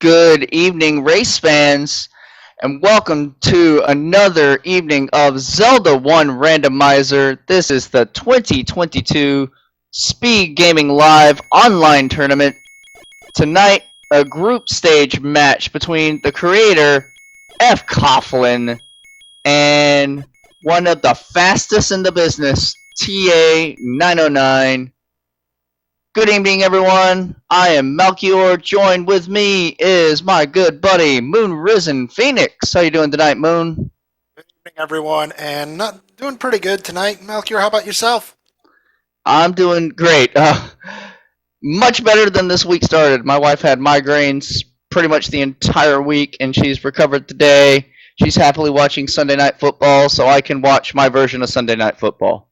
Good evening, race fans, and welcome to another evening of Zelda 1 Randomizer. This is the 2022 Speed Gaming Live online tournament. Tonight, a group stage match between the creator, fcoughlin, and one of the fastest in the business, Ta909. Good evening, everyone. I am Melchior. Joined with me is my good buddy, Moon Risen Phoenix. How you doing tonight, Moon? Good evening, everyone, and not doing pretty good tonight. Melchior, how about yourself? I'm doing great. Much better than this week started. My wife had migraines pretty much the entire week, and she's recovered today. She's happily watching Sunday Night Football, so I can watch my version of Sunday Night Football.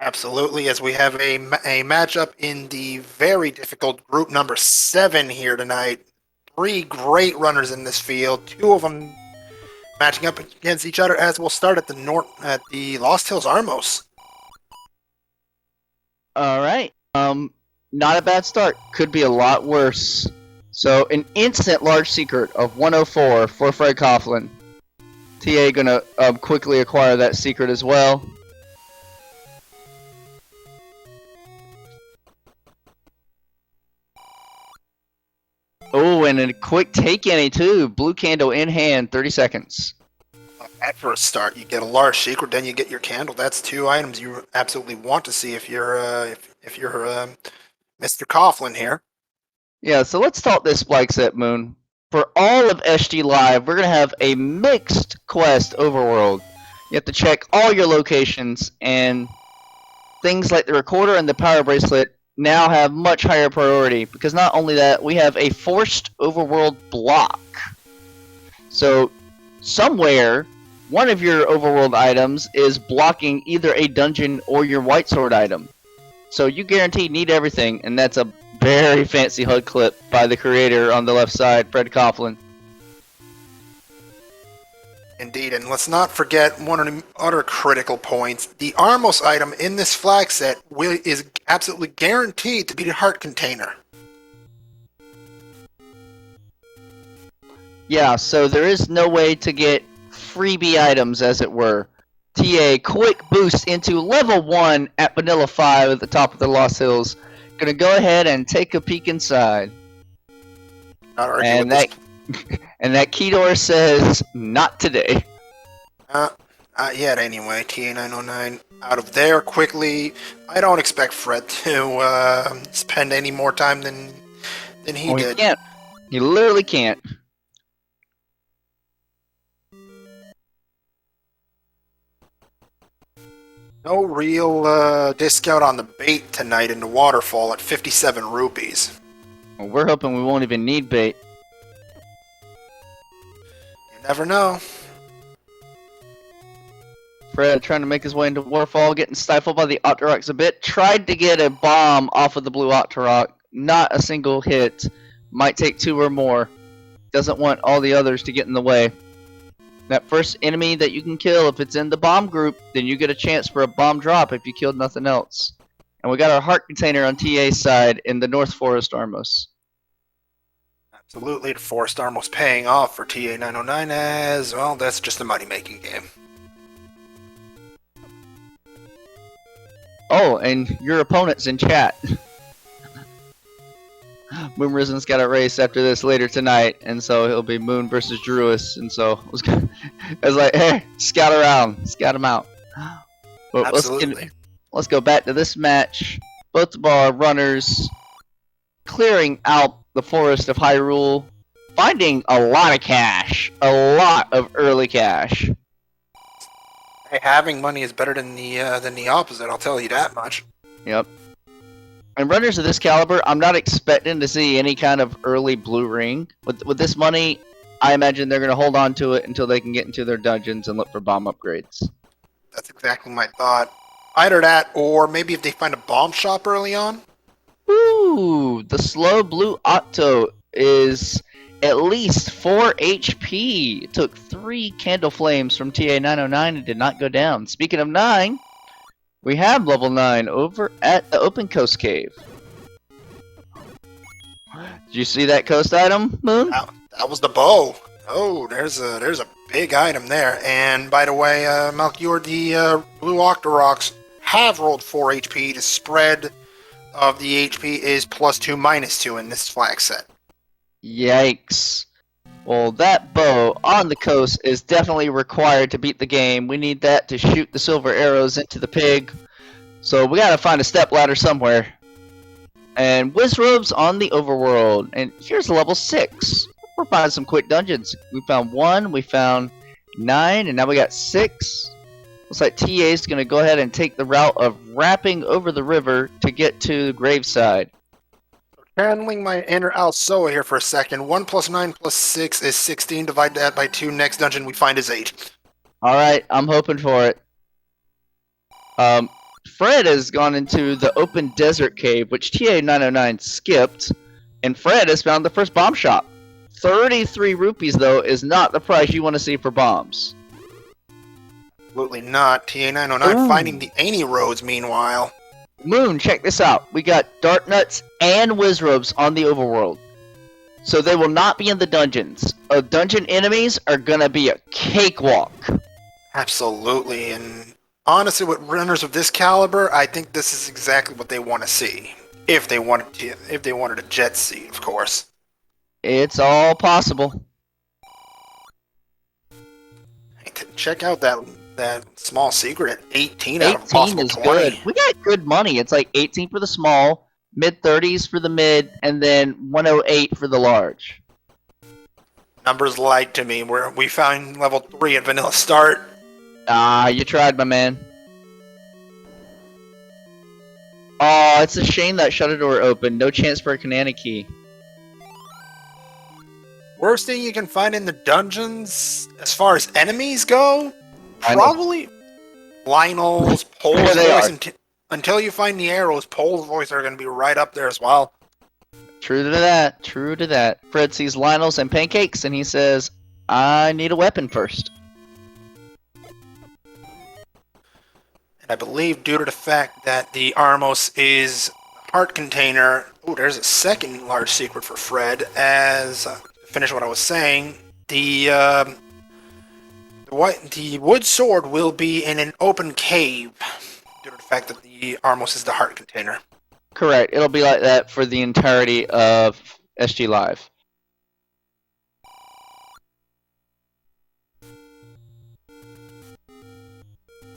Absolutely, as we have a matchup in the very difficult group number 7 here tonight. 3 great runners in this field, 2 of them matching up against each other. As we'll start at the Lost Hills Armos. All right. Not a bad start. Could be a lot worse. So an instant large secret of 104 for Fred Coughlin. TA gonna quickly acquire that secret as well. Oh, and a quick take any too. Blue candle in hand, 30 seconds. At first start, you get a large secret, then you get your candle. That's 2 items you absolutely want to see if you're Mr. Coughlin here. Yeah, so let's talk this Spike Set, Moon. For all of SGLIVE, we're going to have a mixed quest overworld. You have to check all your locations, and things like the recorder and the power bracelet now have much higher priority, because not only that, we have a forced overworld block. So, somewhere, one of your overworld items is blocking either a dungeon or your white sword item. So you guaranteed need everything, and that's a very fancy HUD clip by the creator on the left side, Fred Coughlin. Indeed, and let's not forget one of the other critical points. The Armos item in this flag set is absolutely guaranteed to be the heart container. Yeah, so there is no way to get freebie items, as it were. TA, quick boost into level 1 at Vanilla 5 at the top of the Lost Hills. Gonna go ahead and take a peek inside. And that key door says, not today. Not yet anyway. Ta909 out of there quickly. I don't expect Fred to spend any more time than he did. He can't. He literally can't. No real discount on the bait tonight in the waterfall at 57 rupees. Well, we're hoping we won't even need bait. You never know. Fred trying to make his way into waterfall, getting stifled by the Octoroks a bit. Tried to get a bomb off of the blue Octorok. Not a single hit. Might take 2 or more. Doesn't want all the others to get in the way. That first enemy that you can kill, if it's in the bomb group, then you get a chance for a bomb drop if you killed nothing else. And we got our heart container on TA's side in the North Forest Armos. Absolutely, the Forest Armos paying off for Ta909 as, well, that's just a money-making game. Oh, and your opponent's in chat. Moon Risen's got a race after this later tonight, and so it'll be Moon versus Druis, and so I was like, hey, scout around, scout him out. But absolutely. Let's go back to this match. Both of our runners clearing out the Forest of Hyrule, finding a lot of cash, a lot of early cash. Hey, having money is better than the opposite, I'll tell you that much. Yep. And runners of this caliber, I'm not expecting to see any kind of early blue ring. With this money, I imagine they're going to hold on to it until they can get into their dungeons and look for bomb upgrades. That's exactly my thought. Either that, or maybe if they find a bomb shop early on. Ooh, the slow blue Octo is at least 4 HP. It took 3 candle flames from Ta909 and did not go down. Speaking of 9, we have level 9 over at the Open Coast Cave. Did you see that coast item, Moon? That was the bow. Oh, there's a big item there. And by the way, Melchior, the blue Octoroks have rolled 4 HP. The spread of the HP is +2, -2 in this flag set. Yikes. Well, that bow on the coast is definitely required to beat the game. We need that to shoot the silver arrows into the pig. So we gotta find a step ladder somewhere. And Wizrobes on the Overworld. And here's level 6. We're finding some quick dungeons. We found 1, we found 9, and now we got 6. Looks like TA is going to go ahead and take the route of rapping over the river to get to the graveside. Channeling my inner Alsoa here for a second. 1 + 9 + 6 is 16. Divide that by 2. Next dungeon we find is 8. Alright, I'm hoping for it. Fred has gone into the open desert cave, which Ta909 skipped, and Fred has found the first bomb shop. 33 rupees, though, is not the price you want to see for bombs. Absolutely not. Ta909 finding the Any roads, meanwhile. Moon, check this out. We got Dark Nuts and Wizrobes on the Overworld. So they will not be in the dungeons. Dungeon enemies are gonna be a cakewalk. Absolutely, and honestly, with runners of this caliber, I think this is exactly what they want to see. If they wanted a jet seat, of course. It's all possible. Check out that small secret. 18 out of possible 18 is 20. good. We got good money. It's like 18 for the small, mid-30s for the mid, and then 108 for the large. Numbers lied to me. We found level 3 at Vanilla Start. Ah, you tried, my man. Oh, it's a shame that shutter door opened. No chance for a Kanana key. Worst thing you can find in the dungeons, as far as enemies go, probably Lionel's, Pole's voice. Until you find the arrows, Pole's voice are going to be right up there as well. True to that. True to that. Fred sees Lionel's and pancakes, and he says, "I need a weapon first." And I believe due to the fact that the Armos is a heart container, oh, there's a second large secret for Fred. As to finish what I was saying, the wood sword will be in an open cave due to the fact that the Armos is the heart container. Correct. It'll be like that for the entirety of SGLIVE.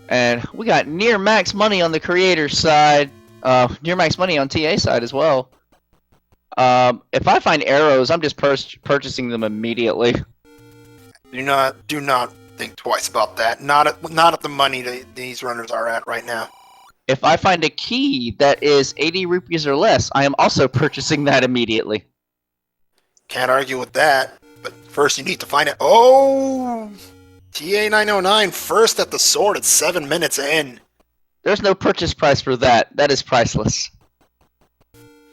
And we got near max money on the creator's side, near max money on TA side as well. If I find arrows, I'm just purchasing them immediately. Do not think twice about that. Not at the money these runners are at right now. If I find a key that is 80 rupees or less, I am also purchasing that immediately. Can't argue with that, but first you need to find it. Oh! Ta909 first at the sword at 7 minutes in. There's no purchase price for that. That is priceless.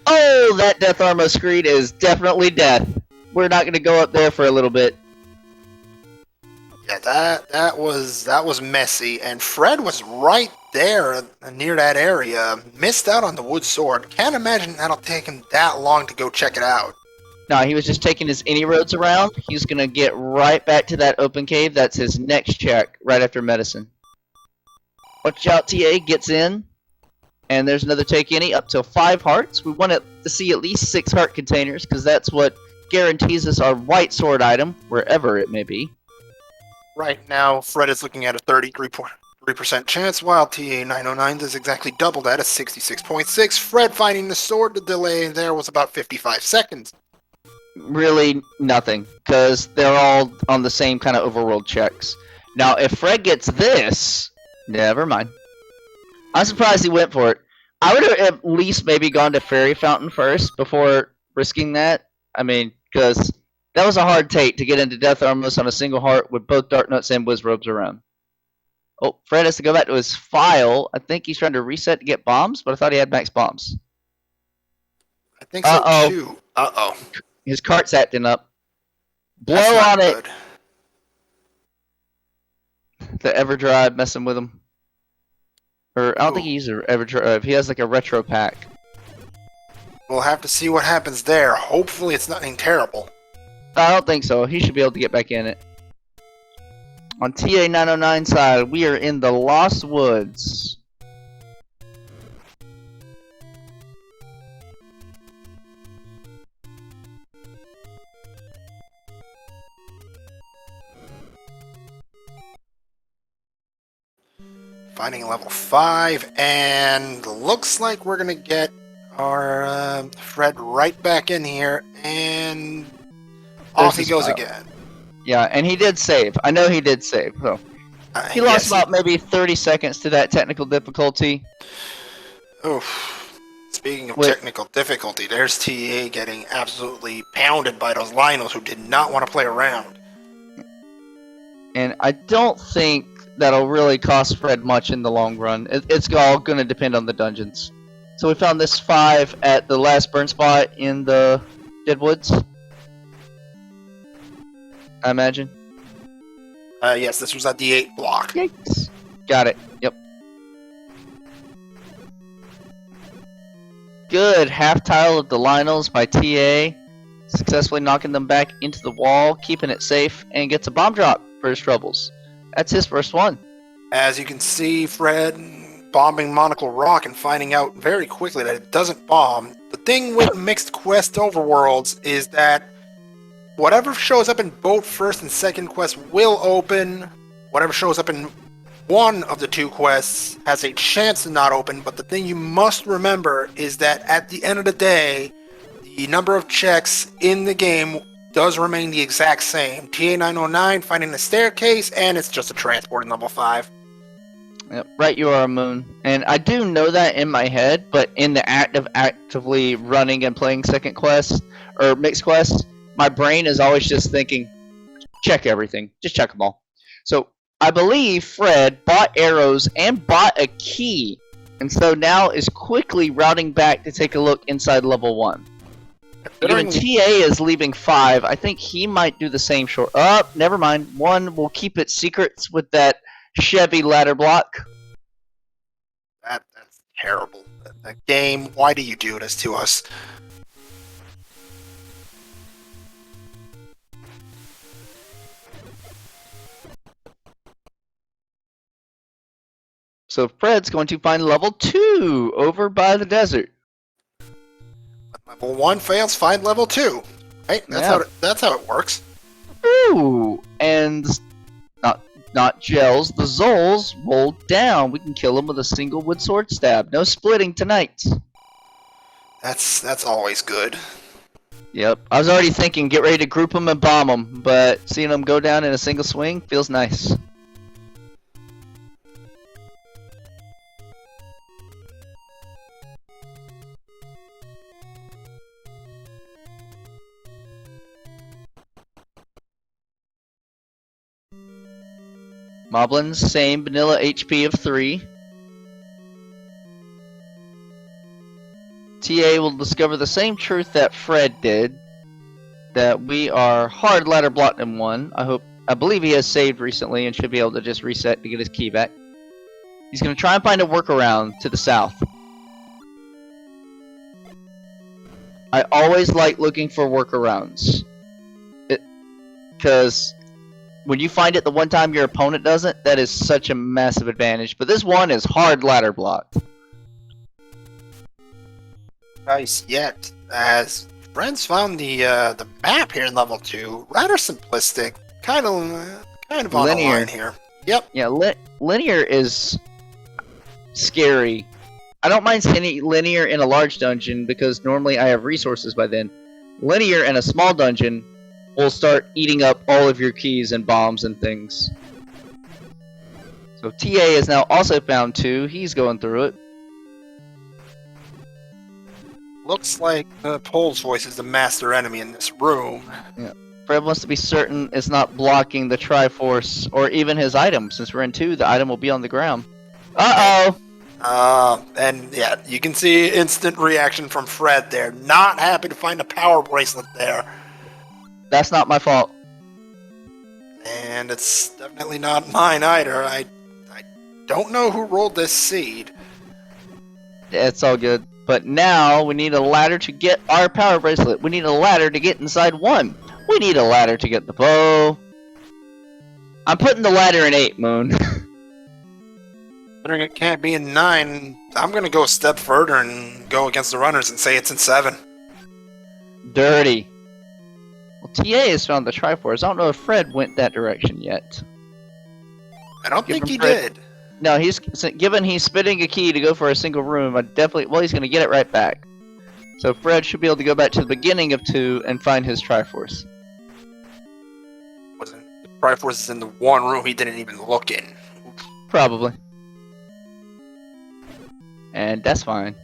Oh, that Death Armor screed is definitely death. We're not going to go up there for a little bit. Yeah, that was messy, and Fred was right there near that area. Missed out on the wood sword. Can't imagine that'll take him that long to go check it out. No, he was just taking his any roads around. He's going to get right back to that open cave. That's his next check, right after medicine. Watch out, TA gets in. And there's another take any up to 5 hearts. We want to see at least 6 heart containers, because that's what guarantees us our white sword item, wherever it may be. Right now, Fred is looking at a 33% chance, while Ta909 does exactly double that at 66.6. Fred finding the sword, the delay there was about 55 seconds. Really nothing, because they're all on the same kind of overworld checks. Now, if Fred gets this, never mind. I'm surprised he went for it. I would have at least maybe gone to Fairy Fountain first before risking that. I mean, because that was a hard take to get into Death Armless on a single heart with both Dark Nuts and Wizrobes around. Oh, Fred has to go back to his file. I think he's trying to reset to get bombs, but I thought he had max bombs. I think so too. Uh-oh. His cart's acting up. Blow That's on it! good. The Everdrive messing with him. Or, I don't think he uses Everdrive. He has like a retro pack. We'll have to see what happens there. Hopefully it's nothing terrible. I don't think so. He should be able to get back in it. On Ta909 side, we are in the Lost Woods. Finding level 5, and looks like we're gonna get our Fred right back in here, and off he goes again. Yeah, and he did save. I know he did save. So he lost about maybe 30 seconds to that technical difficulty. Oof. Speaking of technical difficulty, there's TA getting absolutely pounded by those Lionels who did not want to play around. And I don't think that'll really cost Fred much in the long run. It's all going to depend on the dungeons. So we found this 5 at the last burn spot in the Deadwoods. I imagine. Yes, this was at the 8 block. Yikes. Got it. Yep. Good half tile of the Lionels by TA. Successfully knocking them back into the wall, keeping it safe, and gets a bomb drop for his troubles. That's his first one. As you can see, Fred bombing Monocle Rock and finding out very quickly that it doesn't bomb. The thing with mixed quest overworlds is that whatever shows up in both first and second quests will open. Whatever shows up in one of the 2 quests has a chance to not open, but the thing you must remember is that at the end of the day, the number of checks in the game does remain the exact same. Ta909 finding the staircase, and it's just a transport in level 5. Yep, right you are, Moon. And I do know that in my head, but in the act of actively running and playing second quest, or mixed quests, my brain is always just thinking, check everything. Just check them all. So I believe Fred bought arrows and bought a key, and so now is quickly routing back to take a look inside level 1. Even TA is leaving 5. I think he might do the same short. Never mind. 1 will keep its secrets with that Chevy ladder block. That's terrible. That game, why do you do this to us? So Fred's going to find level 2 over by the desert. Level 1 fails, find level 2. Right? That's how it works. Ooh, and not gels, the Zols rolled down. We can kill them with a single wood sword stab. No splitting tonight. That's always good. Yep, I was already thinking get ready to group them and bomb them, but seeing them go down in a single swing feels nice. Moblins, same vanilla HP of 3. TA will discover the same truth that Fred did, that we are hard ladder blocked in 1. I believe he has saved recently and should be able to just reset to get his key back. He's going to try and find a workaround to the south. I always like looking for workarounds. Because when you find it the one time your opponent doesn't, that is such a massive advantage. But this one is hard ladder blocked. Nice yet, as Friends found the map here in level 2, rather simplistic, kind of on the line here. Yep. Yeah, linear is scary. I don't mind seeing linear in a large dungeon because normally I have resources by then. Linear in a small dungeon will start eating up all of your keys and bombs and things. So TA has now also found 2. He's going through it. Looks like Pole's voice is the master enemy in this room. Yeah. Fred wants to be certain it's not blocking the Triforce or even his item. Since we're in 2, the item will be on the ground. Uh-oh! And yeah, you can see instant reaction from Fred there. Not happy to find a power bracelet there. That's not my fault. And it's definitely not mine either. I don't know who rolled this seed. Yeah, it's all good. But now we need a ladder to get our power bracelet. We need a ladder to get inside 1. We need a ladder to get the bow. I'm putting the ladder in 8, Moon. Considering it can't be in 9, I'm gonna go a step further and go against the runners and say it's in 7. Dirty. Well, TA has found the Triforce. I don't know if Fred went that direction yet. I don't think he Fred- did. No, given he's spitting a key to go for a single room, he's going to get it right back. So Fred should be able to go back to the beginning of 2 and find his Triforce. The Triforce is in the one room he didn't even look in. Probably. And that's fine.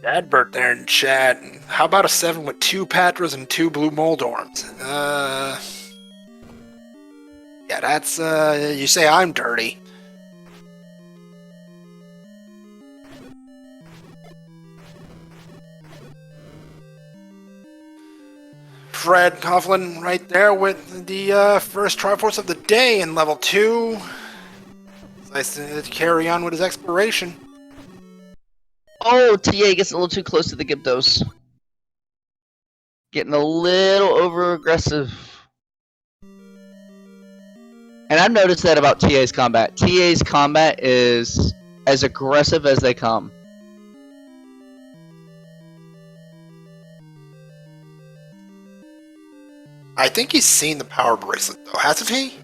Adbert there in chat. How about a 7 with 2 Patras and 2 blue Moldorms? Yeah, that's, you say I'm dirty. Fred Coughlin right there with the first Triforce of the day in level 2. It's nice to carry on with his exploration. Oh, TA gets a little too close to the Gyptos. Getting a little over-aggressive. And I've noticed that about TA's combat. TA's combat is as aggressive as they come. I think he's seen the power bracelet though, hasn't he? He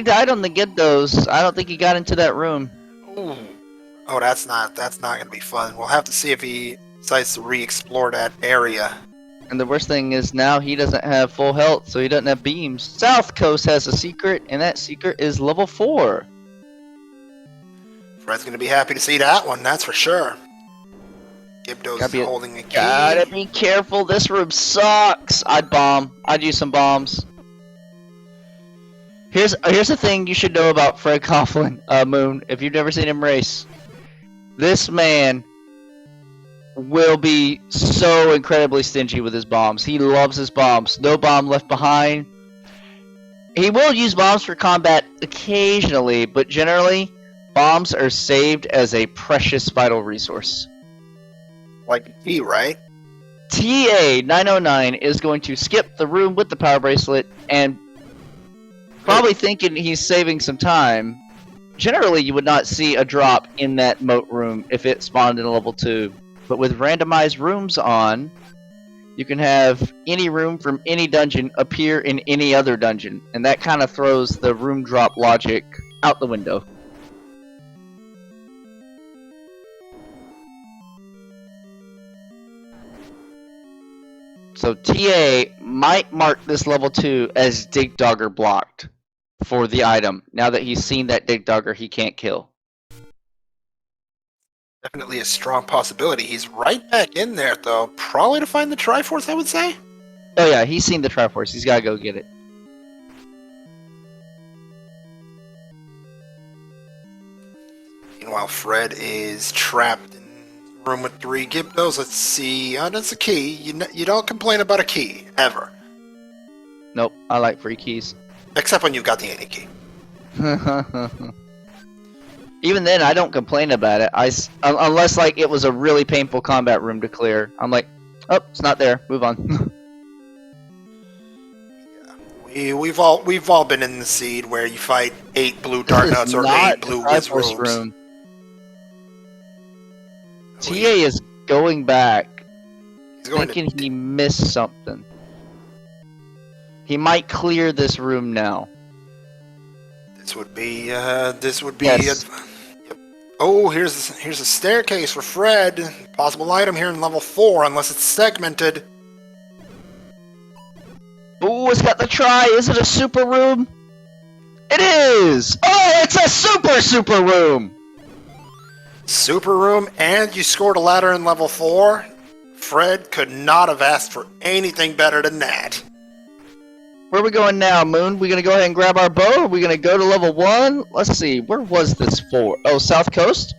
died on the Gyptos. I don't think he got into that room. Ooh. Oh, that's not gonna be fun. We'll have to see if he decides to re-explore that area. And the worst thing is now he doesn't have full health, so he doesn't have beams. South Coast has a secret, and that secret is level 4. Fred's gonna be happy to see that one, that's for sure. Gypto's holding a key. Gotta be careful, this room sucks! I'd use some bombs. Here's the thing you should know about Fred Coughlin, Moon, if you've never seen him race. This man will be so incredibly stingy with his bombs. He loves his bombs. No bomb left behind. He will use bombs for combat occasionally, but generally, bombs are saved as a precious vital resource. Like a key, right? Ta909 is going to skip the room with the power bracelet and probably thinking he's saving some time. Generally, you would not see a drop in that moat room if it spawned in level 2. But with randomized rooms on, you can have any room from any dungeon appear in any other dungeon. And that kind of throws the room drop logic out the window. So TA might mark this level 2 as Dig Dogger blocked for the item. Now that he's seen that Dig Dogger he can't kill. Definitely a strong possibility. He's right back in there, though. Probably to find the Triforce, I would say. Oh yeah, he's seen the Triforce. He's gotta go get it. Meanwhile, Fred is trapped in room with 3 Gyptos. Let's see. That's a key. You don't complain about a key, ever. Nope, I like free keys. Except when you've got the any key. Even then, I don't complain about it. Unless like it was a really painful combat room to clear. I'm like, oh, it's not there. Move on. Yeah, we've all been in the seed where you fight 8 blue dart nuts or 8 blue whiz robes. TA is going back, thinking he missed something. He might clear this room now. This would be Yes. Oh, here's a staircase for Fred. Possible item here in level 4, unless it's segmented. Ooh, it's got the try. Is it a super room? It is! Oh, it's a super room! Super room, and you scored a ladder in level 4? Fred could not have asked for anything better than that. Where are we going now, Moon? We gonna go ahead and grab our bow? Are we gonna go to level 1? Let's see, where was this for? Oh, South Coast?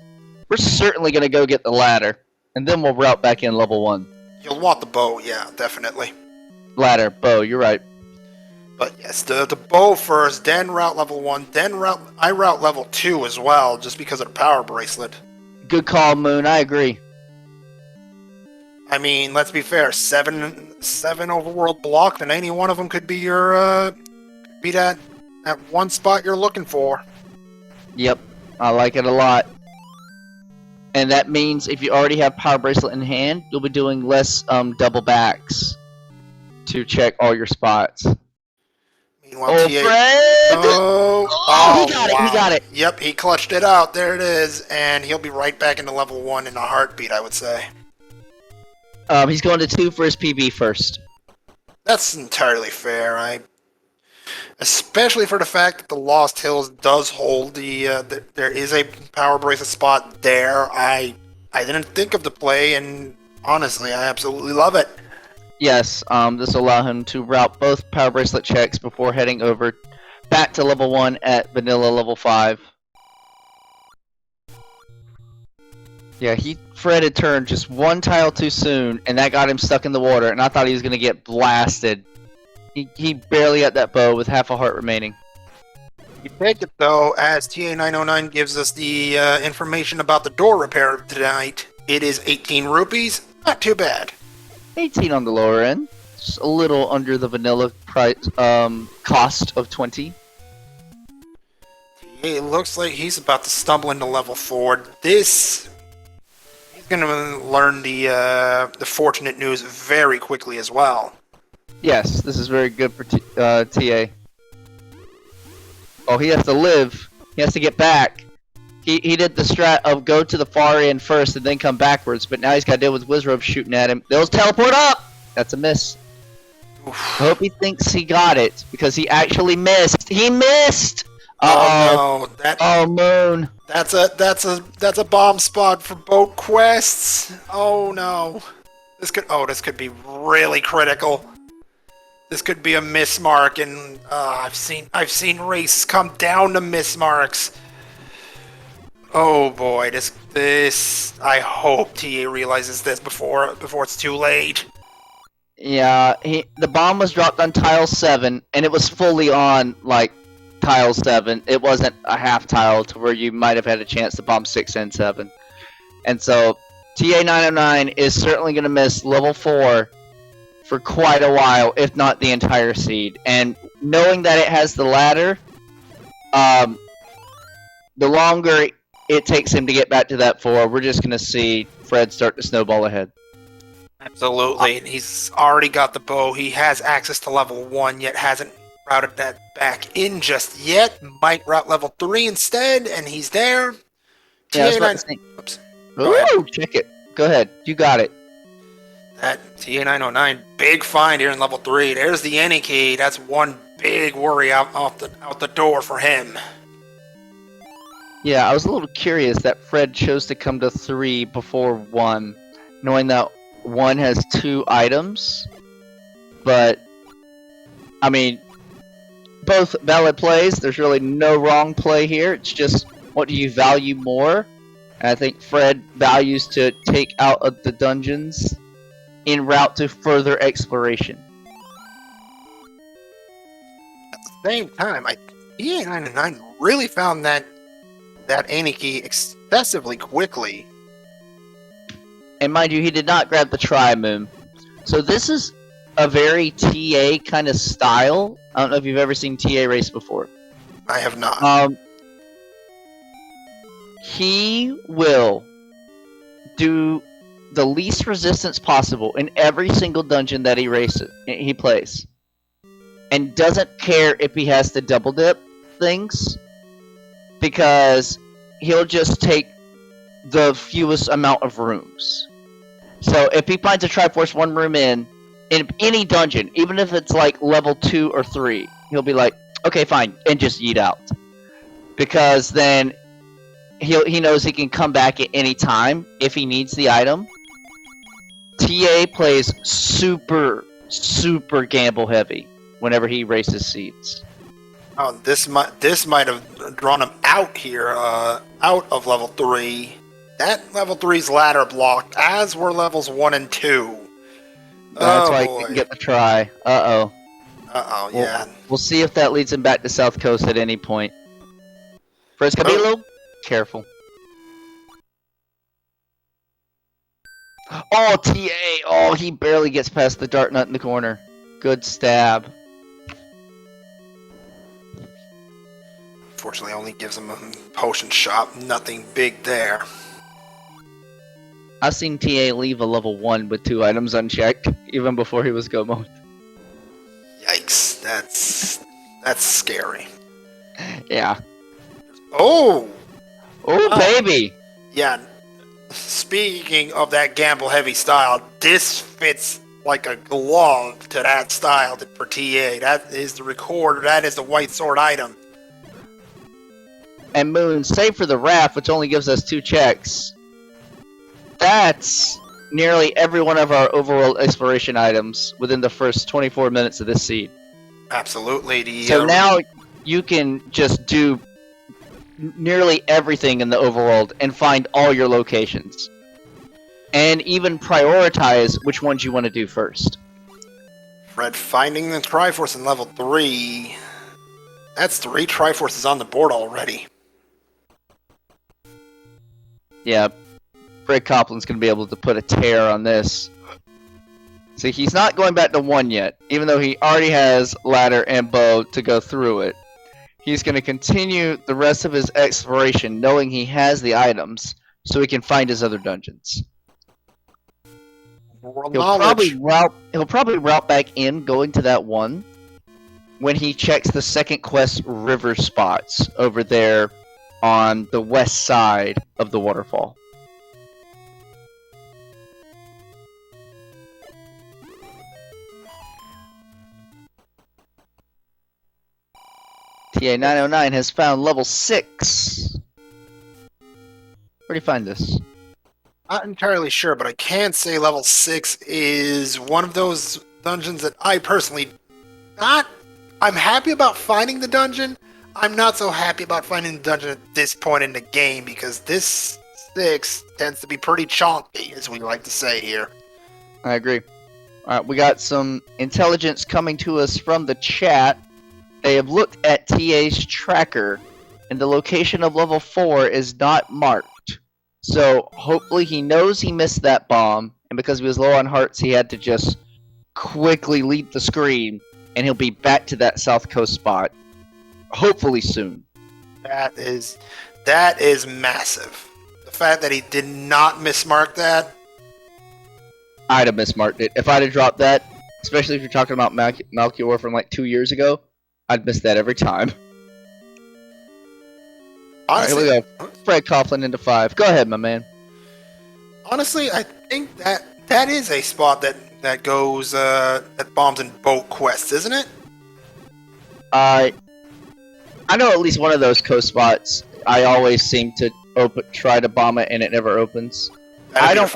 We're certainly gonna go get the ladder, and then we'll route back in level 1. You'll want the bow, yeah, definitely. Ladder, bow, you're right. But yes, the bow first, then route level 1, then I route level 2 as well, just because of the power bracelet. Good call, Moon. I agree. I mean, let's be fair, seven overworld block, then any one of them could be your be that one spot you're looking for. Yep, I like it a lot. And that means if you already have power bracelet in hand, you'll be doing less double backs to check all your spots. Meanwhile, Oh, TA... Fred! Oh, he got it, wow. he got it. Yep, he clutched it out. There it is, and he'll be right back into level 1 in a heartbeat, I would say. He's going to 2 for his PB first. That's entirely fair. Especially for the fact that the Lost Hills does hold there is a power bracelet spot there. I didn't think of the play, and honestly, I absolutely love it. Yes, this will allow him to route both power bracelet checks before heading over back to level 1 at vanilla level 5. Yeah, Fred had turned just one tile too soon, and that got him stuck in the water, and I thought he was going to get blasted. He barely got that bow with half a heart remaining. You take it, though, as Ta909 gives us the information about the door repair tonight. It is 18 rupees. Not too bad. 18 on the lower end. Just a little under the vanilla price cost of 20. It looks like he's about to stumble into level 4. He's going to learn the fortunate news very quickly as well. Yes, this is very good for TA. Oh, he has to live. He has to get back. He did the strat of go to the far end first and then come backwards, but now he's got to deal with Wizrobe shooting at him. They'll teleport up! That's a miss. Oof. I hope he thinks he got it, because he actually missed. He missed! Oh no! Oh, Moon. That's a bomb spot for boat quests. Oh no! This could be really critical. This could be a miss mark, and I've seen races come down to miss marks. Oh boy, this I hope TA realizes this before it's too late. Yeah, the bomb was dropped on tile 7, and it was fully on, like, tile 7. It wasn't a half tile to where you might have had a chance to bomb 6 and 7. And so, Ta909 is certainly going to miss level 4 for quite a while, if not the entire seed. And knowing that it has the ladder, the longer it takes him to get back to that 4, we're just going to see Fred start to snowball ahead. Absolutely. He's already got the bow. He has access to level 1, yet hasn't routed that back in just yet. Might route level 3 instead, and he's there. Yeah, that's what I'm saying. Oops. Ooh, check it. Go ahead. You got it. That Ta909, big find here in level 3. There's the any key. That's one big worry out the door for him. Yeah, I was a little curious that Fred chose to come to 3 before 1, knowing that 1 has 2 items. But, I mean, both valid plays. There's really no wrong play here. It's just, what do you value more? And I think Fred values to take out of the dungeons en route to further exploration. At the same time, Ta909 really found that Aniki excessively quickly. And mind you, he did not grab the Tri-Moon. So this is a very TA kind of style. I don't know if you've ever seen TA race before. I have not. He will do the least resistance possible in every single dungeon that he plays. And doesn't care if he has to double dip things, because he'll just take the fewest amount of rooms. So if he finds a Triforce 1 room in any dungeon, even if it's like level 2 or 3, he'll be like, okay, fine, and just yeet out. Because then he knows he can come back at any time if he needs the item. TA plays super gamble heavy whenever he races seeds. Oh, this might have drawn him out here, out of level 3. That level 3's ladder blocked, as were levels 1 and 2. That's why he didn't get the try. Uh-oh. Uh-oh, We'll, yeah. we'll see if that leads him back to South Coast at any point. First, gotta be a little careful. Oh, TA! Oh, he barely gets past the dart nut in the corner. Good stab. Fortunately, only gives him a potion shop. Nothing big there. I've seen TA leave a level 1 with 2 items unchecked, even before he was go mode. Yikes, that's scary. Yeah. Oh! Oh, Wow. baby! Yeah, speaking of that gamble-heavy style, this fits like a glove to that style for TA. That is the recorder, that is the white sword item. And Moon, save for the raft, which only gives us 2 checks. That's nearly every one of our overworld exploration items within the first 24 minutes of this seed. Absolutely. So now you can just do nearly everything in the overworld and find all your locations. And even prioritize which ones you want to do first. Fred finding the Triforce in level 3. That's 3 Triforces on the board already. Yeah, Fred Copland's going to be able to put a tear on this. See, he's not going back to 1 yet, even though he already has ladder and bow to go through it. He's going to continue the rest of his exploration knowing he has the items, so he can find his other dungeons. He'll probably route back in going to that one when he checks the second quest river spots over there on the west side of the waterfall. Ta909 has found level 6. Where do you find this? Not entirely sure, but I can say level 6 is one of those dungeons that I personally I'm happy about finding the dungeon. I'm not so happy about finding the dungeon at this point in the game because this 6 tends to be pretty chonky, as we like to say here. I agree. Alright, we got some intelligence coming to us from the chat. They have looked at TA's tracker, and the location of level 4 is not marked. So, hopefully he knows he missed that bomb, and because he was low on hearts, he had to just quickly leave the screen, and he'll be back to that South Coast spot. Hopefully soon. That is massive. The fact that he did not mismark that. I'd have mismarked it. If I'd have dropped that, especially if you're talking about Malchior from like 2 years ago, I'd miss that every time. Honestly, Alright, here we go. Fred Coughlin into 5. Go ahead, my man. Honestly, I think that is a spot that goes that bombs and boat quests, isn't it? I know at least one of those coast spots. I always seem to try to bomb it and it never opens. I don't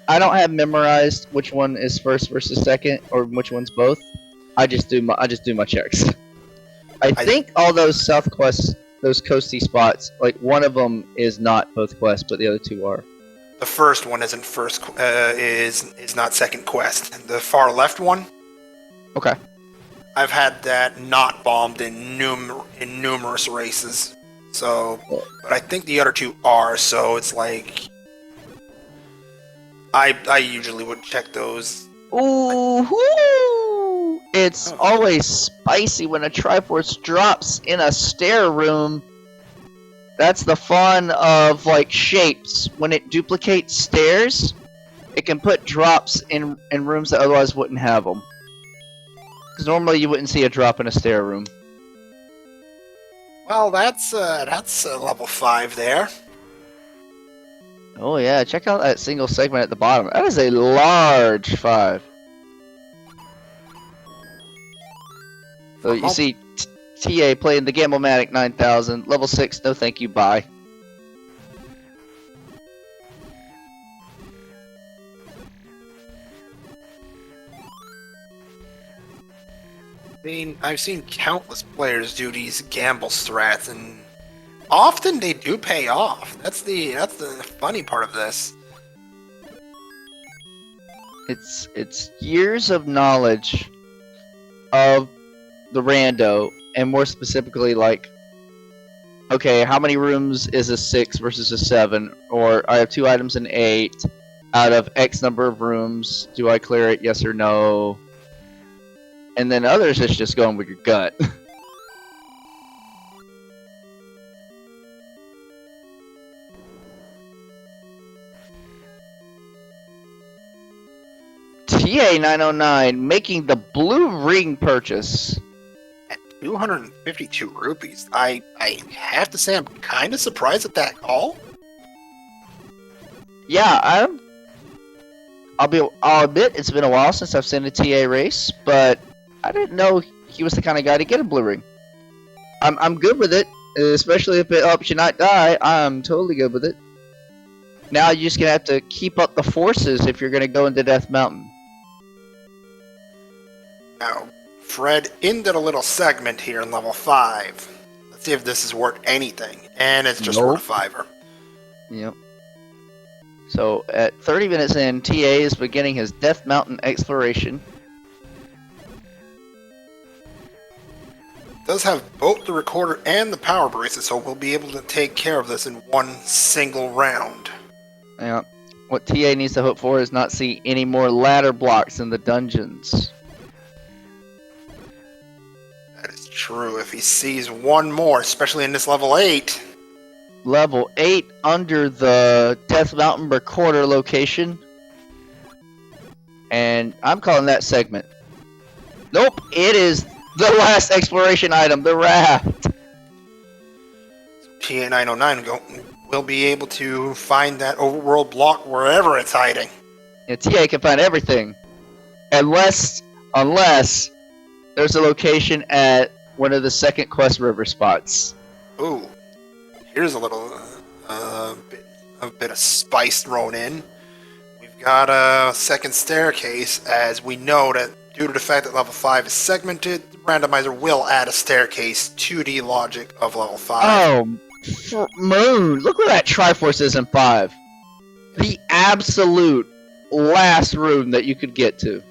have memorized which one is first versus second or which one's both. I just do my checks. I think all those South quests, those coasty spots, like one of them is not both quests, but the other 2 are. The first one isn't first is not second quest. The far left one. Okay. I've had that not bombed in numerous races. So, but I think the other 2 are. So it's like I usually would check those. Ooh, it's always spicy when a Triforce drops in a stair room. That's the fun of like shapes. When it duplicates stairs, it can put drops in rooms that otherwise wouldn't have them. Because normally you wouldn't see a drop in a stair room. Well, that's level 5 there. Oh yeah, check out that single segment at the bottom. That is a large 5. So you see TA playing the Gamblematic 9000, level 6, no thank you, bye. I've seen countless players do these gamble strats, and often they do pay off. That's the funny part of this. It's years of knowledge of the rando, and more specifically, like, okay, how many rooms is a 6 versus a 7? Or I have 2 items in 8. Out of X number of rooms, do I clear it? Yes or no? And then others, it's just going with your gut. Ta909 making the blue ring purchase. 252 rupees. I have to say I'm kind of surprised at that call. Yeah, I'll admit it's been a while since I've seen a TA race, but I didn't know he was the kind of guy to get a blue ring. I'm good with it, especially if it helps you not die. I'm totally good with it. Now you're just gonna have to keep up the forces if you're gonna go into Death Mountain. Now, Fred ended a little segment here in level 5. Let's see if this is worth anything. And it's just Nope. worth a 5er. Yep. So at 30 minutes in, TA is beginning his Death Mountain exploration. Does have both the recorder and the power bracelet, so we'll be able to take care of this in one single round. Yeah. What TA needs to hope for is not see any more ladder blocks in the dungeons. That is true. If he sees one more, especially in this level 8. Level 8 under the Death Mountain recorder location. And I'm calling that segment. Nope, it is the last exploration item, the raft. Ta909 will be able to find that overworld block wherever it's hiding. Yeah, TA can find everything. Unless there's a location at one of the second quest river spots. Ooh, here's a little bit of spice thrown in. We've got a second staircase, as we know that due to the fact that level 5 is segmented, the randomizer will add a staircase to the logic of level 5. Oh, Moon! Look where that Triforce is in 5. The absolute last room that you could get to.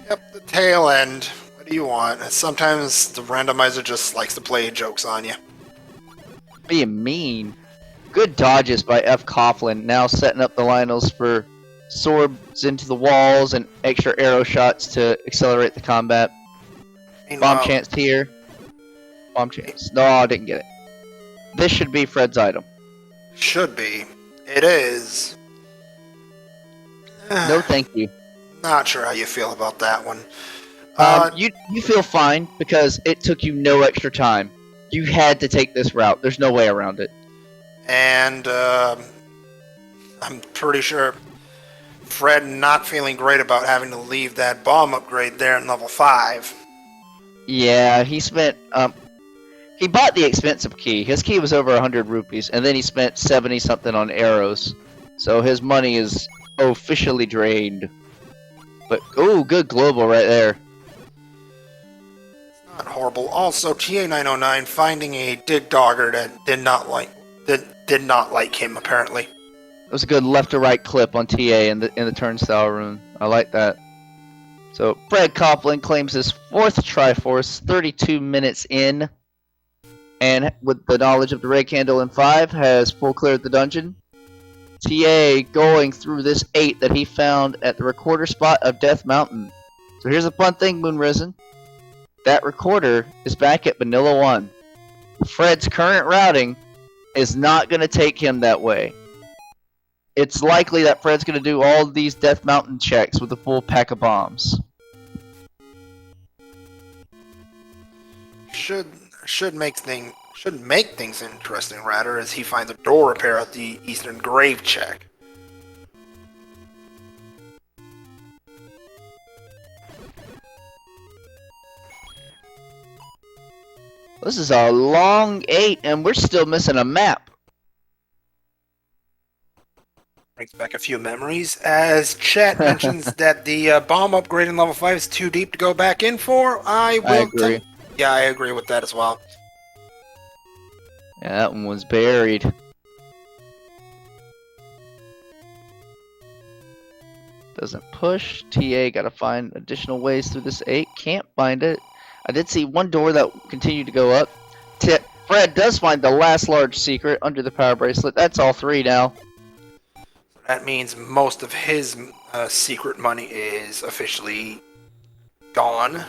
Yep, the tail end. What do you want? Sometimes the randomizer just likes to play jokes on you. Being mean. Good dodges by fcoughlin, now setting up the Lionels for swords into the walls and extra arrow shots to accelerate the combat. Meanwhile, Bomb chance here. Bomb chance. No, I didn't get it. This should be Fred's item. should be. It is. No, thank you. Not sure how you feel about that one. You feel fine because it took you no extra time. You had to take this route. There's no way around it. And I'm pretty sure Fred not feeling great about having to leave that bomb upgrade there in level 5. Yeah, he spent he bought the expensive key. His key was over 100 rupees, and then he spent 70 something on arrows. So his money is officially drained. But oh, good global right there. It's not horrible. Also, Ta909 finding a dig dogger that did not like him apparently. It was a good left to right clip on TA in the turnstile room. I like that. So Fred Coughlin claims his 4th Triforce, 32 minutes in, and with the knowledge of the red candle in 5, has full cleared the dungeon. TA going through this 8 that he found at the recorder spot of Death Mountain. So here's a fun thing, Moonrisen. That recorder is back at Vanilla 1. Fred's current routing is not going to take him that way. It's likely that Fred's going to do all of these Death Mountain checks with a full pack of bombs. Should make things interesting, rather, as he finds a door repair at the Eastern Grave check. This is a long 8, and we're still missing a map. Brings back a few memories, as chat mentions that the bomb upgrade in level 5 is too deep to go back in for. I agree. Yeah, I agree with that as well. Yeah, that one was buried. Doesn't push. TA gotta find additional ways through this 8. Can't find it. I did see one door that continued to go up. Fred does find the last large secret under the power bracelet. That's all 3 now. That means most of his secret money is officially gone.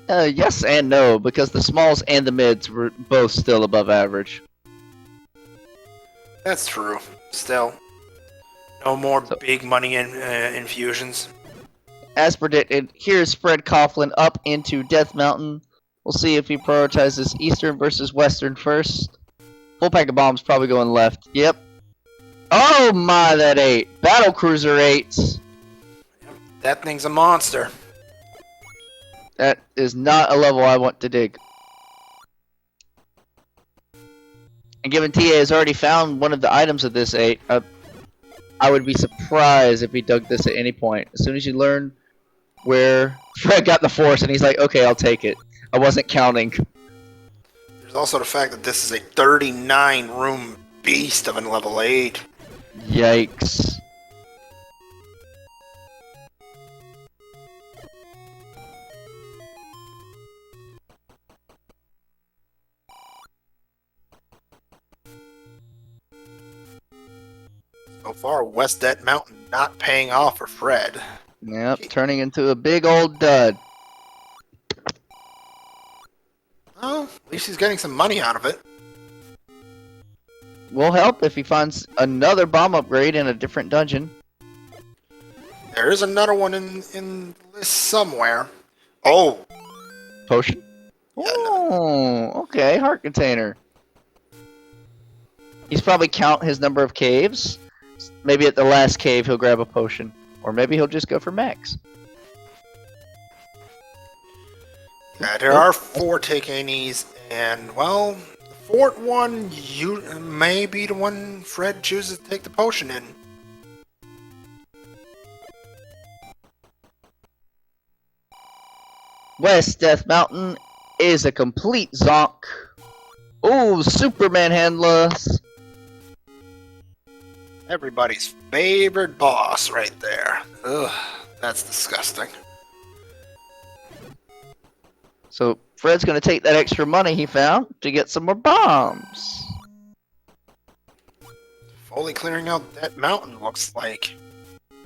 Yes and no, because the smalls and the mids were both still above average. That's true. Still, no more big money infusions. As predicted, here's Fred Coughlin up into Death Mountain. We'll see if he prioritizes Eastern versus Western first. Full pack of bombs probably going left. Yep. Oh my, that 8. Battle Cruiser 8s. That thing's a monster. That is not a level I want to dig. And given TA has already found one of the items of this 8, I would be surprised if he dug this at any point. As soon as you learn where Fred got the force, and he's like, okay, I'll take it. I wasn't counting. There's also the fact that this is a 39-room beast of a level 8. Yikes. So far, West Dead Mountain not paying off for Fred. Yep, turning into a big old dud. Well, at least he's getting some money out of it. Will help if he finds another bomb upgrade in a different dungeon. There is another one in the list somewhere. Oh! Potion? Oh, okay, heart container. He's probably count his number of caves. Maybe at the last cave he'll grab a potion. Or maybe he'll just go for max. Yeah, there are 4 take-any's, and, well, the 4th one may be the one Fred chooses to take the potion in. West Death Mountain is a complete zonk. Ooh, Superman handlers. Everybody's favorite boss right there. Ugh, that's disgusting. So Fred's gonna take that extra money he found to get some more bombs. Fully clearing out that mountain, looks like.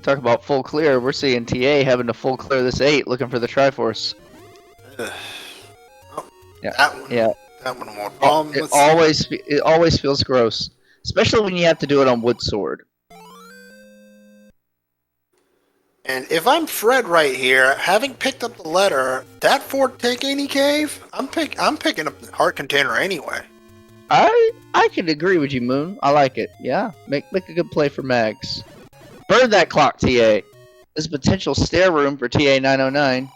Talk about full clear. We're seeing TA having to full clear this 8, looking for the Triforce. Ugh. Oh, Yeah. That one. Yeah. That one more. It always feels gross, especially when you have to do it on wood sword. And if I'm Fred right here, having picked up the letter, that 4th take-any cave, I'm picking up the heart container anyway. I can agree with you, Moon. I like it. Yeah, make a good play for Mags. Burn that clock, TA. There's potential stair room for Ta909.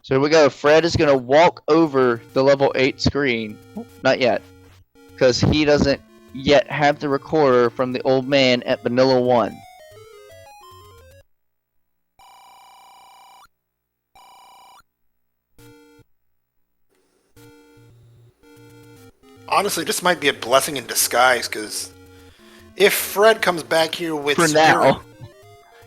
So here we go. Fred is gonna walk over the level 8 screen. Not yet, because he doesn't yet have the recorder from the old man at Vanilla 1. Honestly, this might be a blessing in disguise, because if Fred comes back here with For now.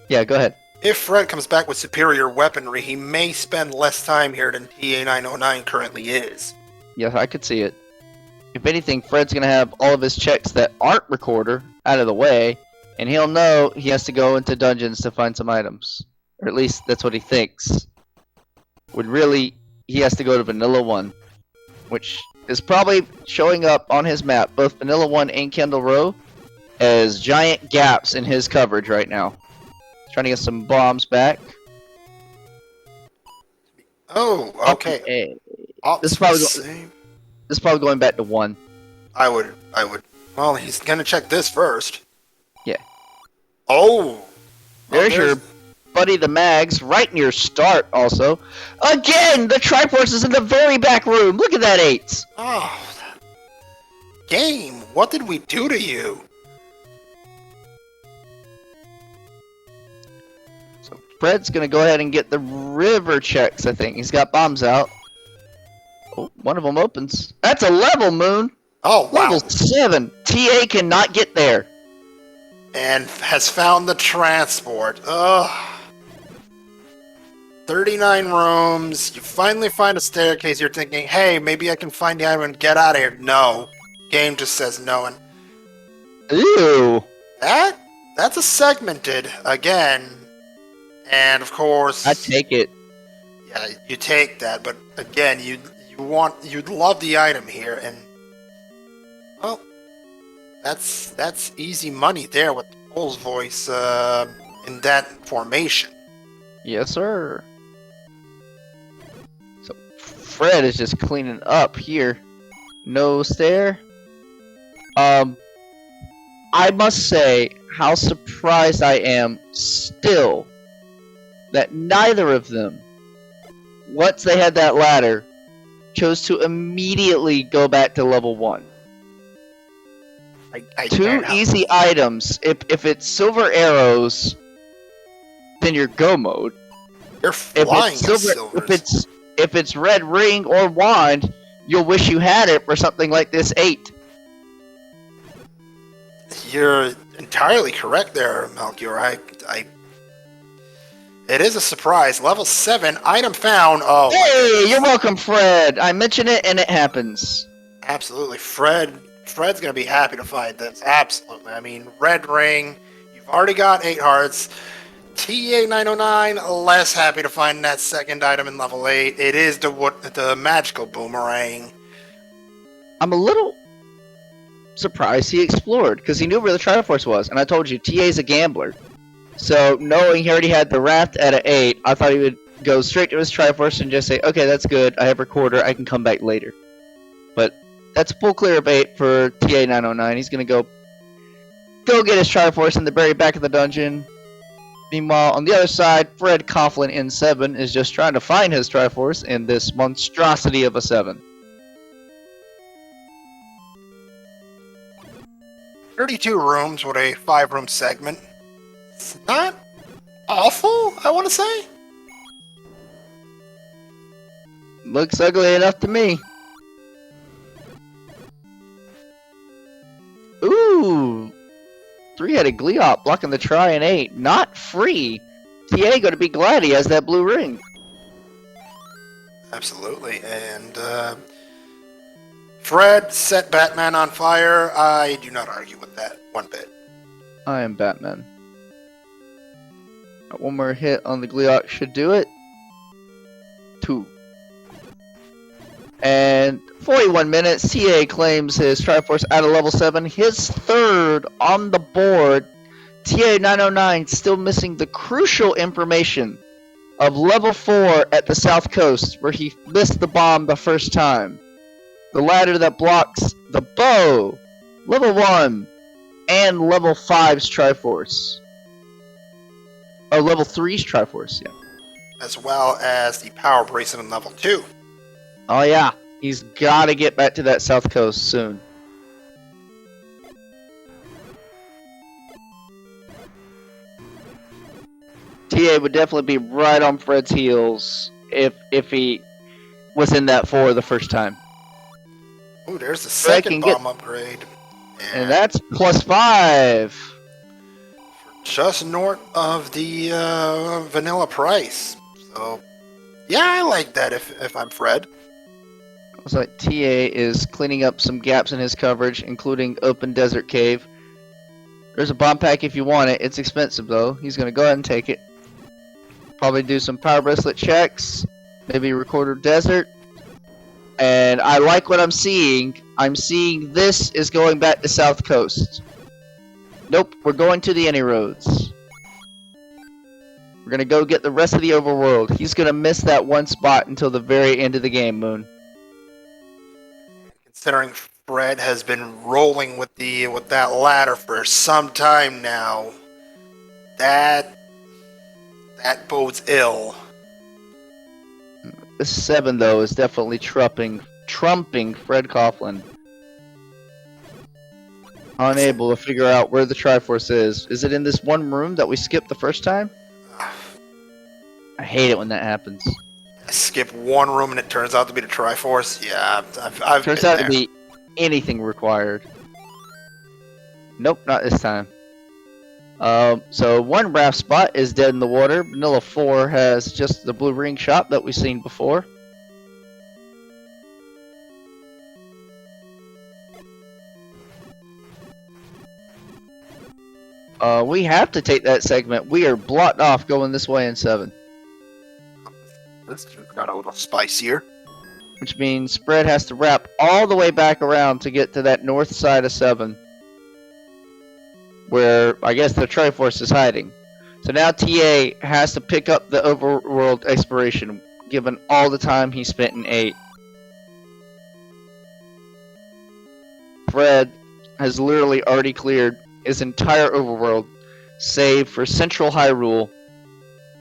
Yeah, go ahead. If Fred comes back with superior weaponry, he may spend less time here than Ta909 currently is. Yeah, I could see it. If anything, Fred's gonna have all of his checks that aren't recorder out of the way, and he'll know he has to go into dungeons to find some items. Or at least that's what he thinks. When really, he has to go to Vanilla 1, which is probably showing up on his map, both Vanilla 1 and Kendall Row, as giant gaps in his coverage right now. Trying to get some bombs back. Oh, okay. This is probably going back to 1. I would. Well, he's gonna check this first. Yeah. Oh! There's your buddy the Mags, right near start also. Again, the Triforce is in the very back room. Look at that 8. Oh. Game, what did we do to you? So Fred's gonna go ahead and get the river checks, I think. He's got bombs out. Oh, one of them opens. That's a level, Moon. Oh, wow. Level 7. TA cannot get there. And has found the transport. Ugh. 39 rooms. You finally find a staircase. You're thinking, hey, maybe I can find the item and get out of here. No. Game just says no. And Ew. that's a segmented again. And of course, I take it. yeah, you take that. But again, you'd love the item here, and well, that's easy money there with Cole's voice in that formation. Yes, sir. So Fred is just cleaning up here. No stair. I must say how surprised I am still that neither of them, once they had that ladder, chose to immediately go back to level 1. Two easy items. If it's silver arrows, then you're go mode. You're flying if it's red ring or wand, you'll wish you had it for something like this 8. You're entirely correct there, Melchior. It is a surprise. Level 7, item found. Oh, hey, you're welcome, Fred. I mention it and it happens. Absolutely, Fred's gonna be happy to find this. Absolutely. I mean, red ring. You've already got 8 hearts. Ta909, less happy to find that second item in level 8. It is the magical boomerang. I'm a little surprised he explored, because he knew where the Triforce was, and I told you, TA's a gambler. So, knowing he already had the raft at an 8, I thought he would go straight to his Triforce and just say, okay, that's good, I have recorder, I can come back later. But that's full clear of 8 for Ta909. He's gonna go get his Triforce in the very back of the dungeon. Meanwhile, on the other side, Fred Coughlin in 7 is just trying to find his Triforce in this monstrosity of a 7. 32 rooms with a 5-room segment. It's not awful, I want to say. Looks ugly enough to me. Ooh! 3-headed Gleop blocking the try in 8. Not free! TA gonna be glad he has that blue ring. Absolutely, and Fred set Batman on fire. I do not argue with that one bit. I am Batman. One more hit on the Gleop should do it. 2. And 41 minutes, TA claims his Triforce out of level 7. His 3rd on the board. Ta909 still missing the crucial information of level 4 at the south coast, where he missed the bomb the first time. The ladder that blocks the bow, level 1, and level 5's Triforce. Oh, level 3's Triforce, yeah. As well as the power bracelet in level 2. Oh yeah, he's gotta get back to that south coast soon. TA would definitely be right on Fred's heels if he was in that 4 the first time. Ooh, there's the second bomb upgrade. And that's +5. Just north of the vanilla price. So, yeah, I like that if I'm Fred. Looks like TA is cleaning up some gaps in his coverage, including open desert cave. There's a bomb pack if you want it. It's expensive though. He's gonna go ahead and take it. Probably do some power bracelet checks. Maybe recorder desert. And I like what I'm seeing. I'm seeing this is going back to South Coast. Nope, we're going to the Any Roads. We're gonna go get the rest of the Overworld. He's gonna miss that one spot until the very end of the game, Moon. Considering Fred has been rolling with that ladder for some time now, that bodes ill. The 7 though is definitely trumping Fred Coughlin. Unable to figure out where the Triforce is. Is it in this one room that we skipped the first time? I hate it when that happens. I skip one room and it turns out to be the Triforce. Yeah, I've turns been out there. to be anything required. Nope, not this time. So one raft spot is dead in the water. Vanilla 4 has just the blue ring shop that we've seen before. We have to take that segment. We are blocked off going this way in 7. This just got a little spicier. Which means Spread has to wrap all the way back around to get to that north side of 7. Where I guess the Triforce is hiding. So now TA has to pick up the Overworld exploration, given all the time he spent in 8. Fred has literally already cleared his entire Overworld, save for Central Hyrule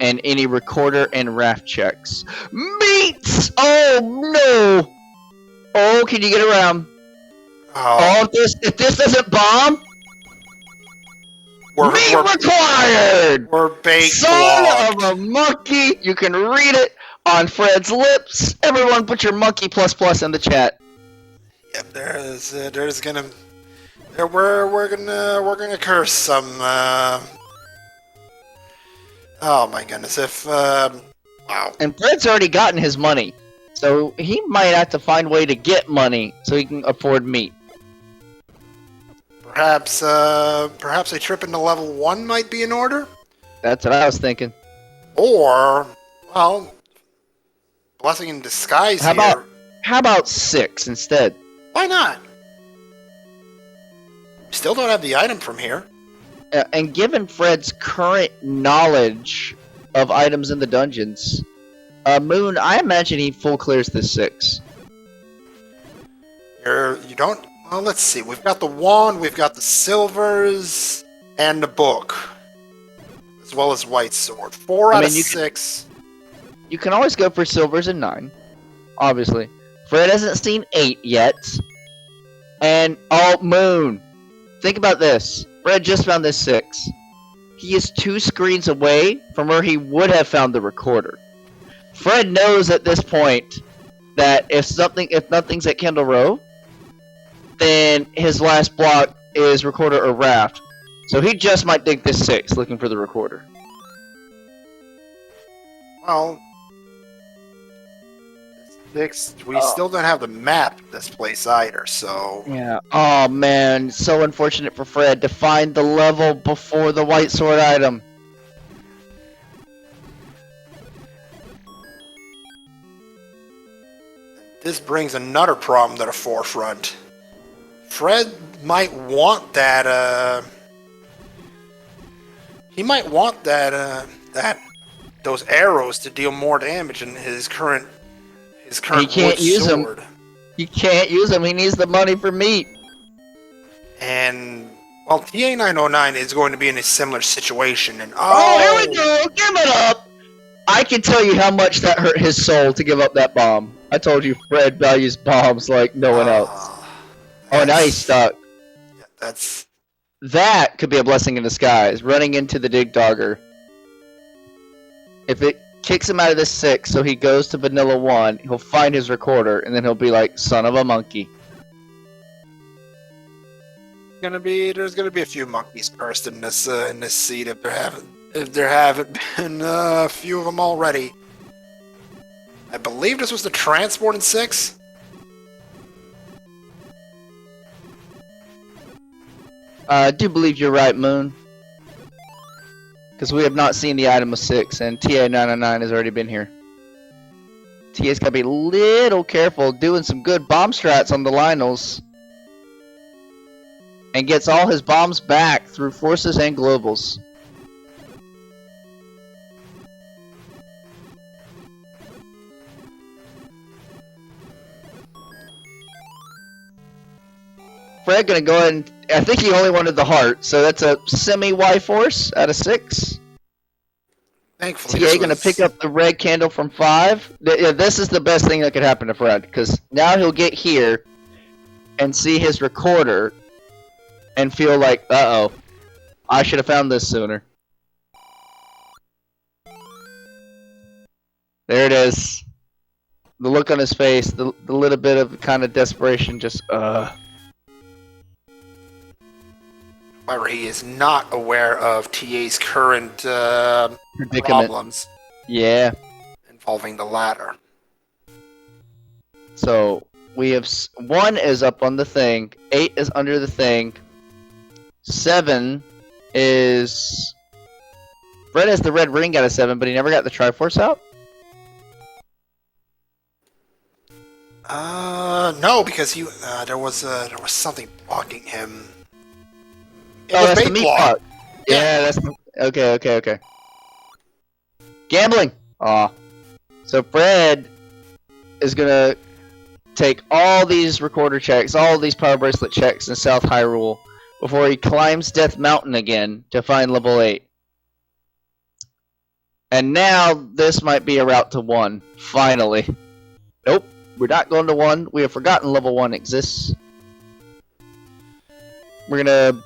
and any recorder and raft checks. Meats! Oh no! Oh, can you get around? Oh, If this doesn't bomb, meat we're required! we're bait Son blocked. of a monkey! You can read it on Fred's lips. Everyone put your monkey plus plus in the chat. Yep, there's gonna we're gonna curse some. Oh my goodness! If wow. And Fred's already gotten his money, so he might have to find a way to get money so he can afford meat. Perhaps a trip into level 1 might be in order? That's what I was thinking. Or, well, blessing in disguise here. How about 6 instead? Why not? Still don't have the item from here. And given Fred's current knowledge of items in the dungeons, Moon, I imagine he full clears this 6. You don't. Well, let's see. We've got the wand, we've got the silvers, and the book, as well as white sword. 4 out of 6. You can always go for silvers and 9, obviously. Fred hasn't seen 8 yet. And oh, Moon, think about this. Fred just found this 6. He is 2 screens away from where he would have found the recorder. Fred knows at this point that if nothing's at Kendall Row, then his last block is recorder or raft. So he just might dig this 6 looking for the recorder. Well, 6. We still don't have the map of this place either, so. Yeah. Oh man, so unfortunate for Fred to find the level before the white sword item. This brings another problem to the forefront. Fred might want that, he might want those arrows to deal more damage in his current He can't wood use sword. them. He can't use them. He needs the money for meat. And well, Ta909 is going to be in a similar situation. And Oh, here we go. Give it up. I can tell you how much that hurt his soul to give up that bomb. I told you Fred values bombs like no one else. Oh, now he's stuck. Yeah, That could be a blessing in disguise. Running into the Dig Dogger. If it kicks him out of this 6, so he goes to Vanilla 1, he'll find his recorder, and then he'll be like, son of a monkey. there's gonna be a few monkeys cursed in this seed if there haven't been a few of them already. I believe this was the transport in 6. I do believe you're right, Moon. Because we have not seen the item of 6, and Ta909 has already been here. TA's gotta be a little careful doing some good bomb strats on the Lionels. And gets all his bombs back through forces and globals. Fred gonna go ahead and I think he only wanted the heart, so that's a semi-Y force out of 6. Thankfully, TA gonna pick up the red candle from 5. This is the best thing that could happen to Fred, because now he'll get here and see his recorder and feel like, uh-oh, I should have found this sooner. There it is. The look on his face, the little bit of kind of desperation, just, However, he is not aware of TA's current Predicament. problems Yeah. involving the ladder. So we have 1 is up on the thing, 8 is under the thing, 7 is. Fred has the red ring out of 7, but he never got the Triforce out. No, because there was something blocking him. It Oh, was that's the bait meat block. block. Yeah, that's okay. Gambling. Aw. So Fred is gonna take all these recorder checks, all these power bracelet checks in South Hyrule before he climbs Death Mountain again to find level 8. And now this might be a route to 1. Finally. Nope, we're not going to 1. We have forgotten level 1 exists. We're gonna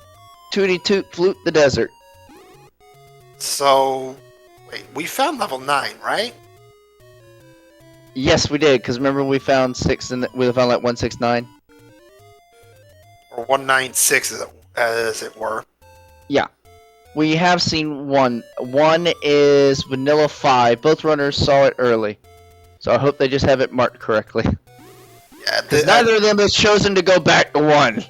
tooty toot flute the desert. So, wait, we found level 9, right? Yes, we did. Because remember we found 6 and we found like 169. Or 196, as it were. Yeah. We have seen 1. 1 is Vanilla 5. Both runners saw it early. So I hope they just have it marked correctly. Yeah, Because neither of them has chosen to go back to 1.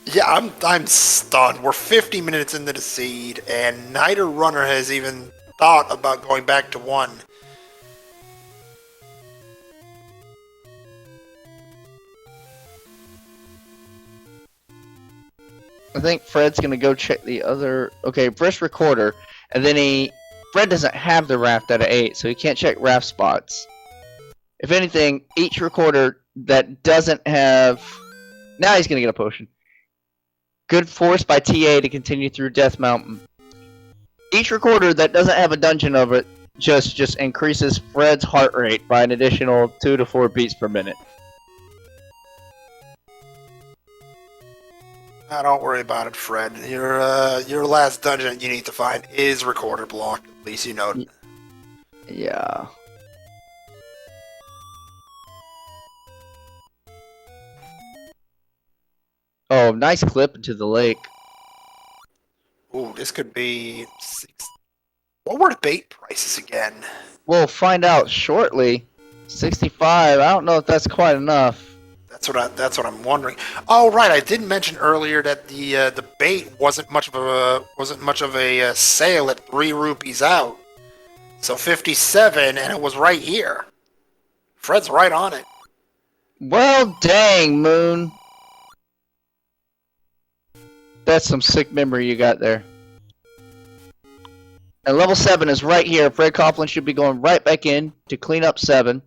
Yeah, I'm stunned. We're 50 minutes into the seed, and neither runner has even thought about going back to 1. I think Fred's gonna go check the other. Okay, first recorder, and then Fred doesn't have the raft out of 8, so he can't check raft spots. If anything, each recorder that doesn't have. Now he's gonna get a potion. Good force by TA to continue through Death Mountain. Each recorder that doesn't have a dungeon of it just increases Fred's heart rate by an additional 2 to 4 beats per minute. Don't worry about it, Fred. Your last dungeon you need to find is recorder block. At least you know it. Yeah. Oh, nice clip into the lake. Ooh, this could be 6. What were the bait prices again? We'll find out shortly. 65. I don't know if that's quite enough. That's what I'm wondering. Oh, right. I did mention earlier that the bait wasn't much of a sale at 3 rupees out. So 57, and it was right here. Fred's right on it. Well, dang, Moon. That's some sick memory you got there. And level 7 is right here. Fred Coughlin should be going right back in to clean up 7.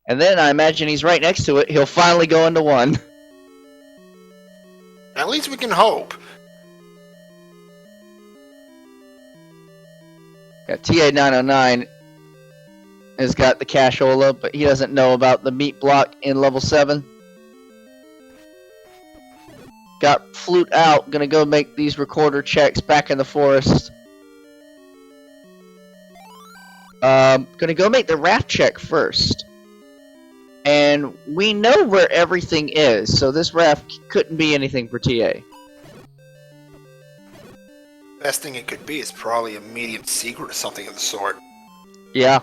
And then I imagine he's right next to it. He'll finally go into 1. At least we can hope. Yeah, Ta909 has got the cashola, but he doesn't know about the meat block in level 7. Got flute out. Gonna go make these recorder checks back in the forest. Gonna go make the raft check first. And we know where everything is, so this raft couldn't be anything for TA. Best thing it could be is probably a medium secret or something of the sort. Yeah.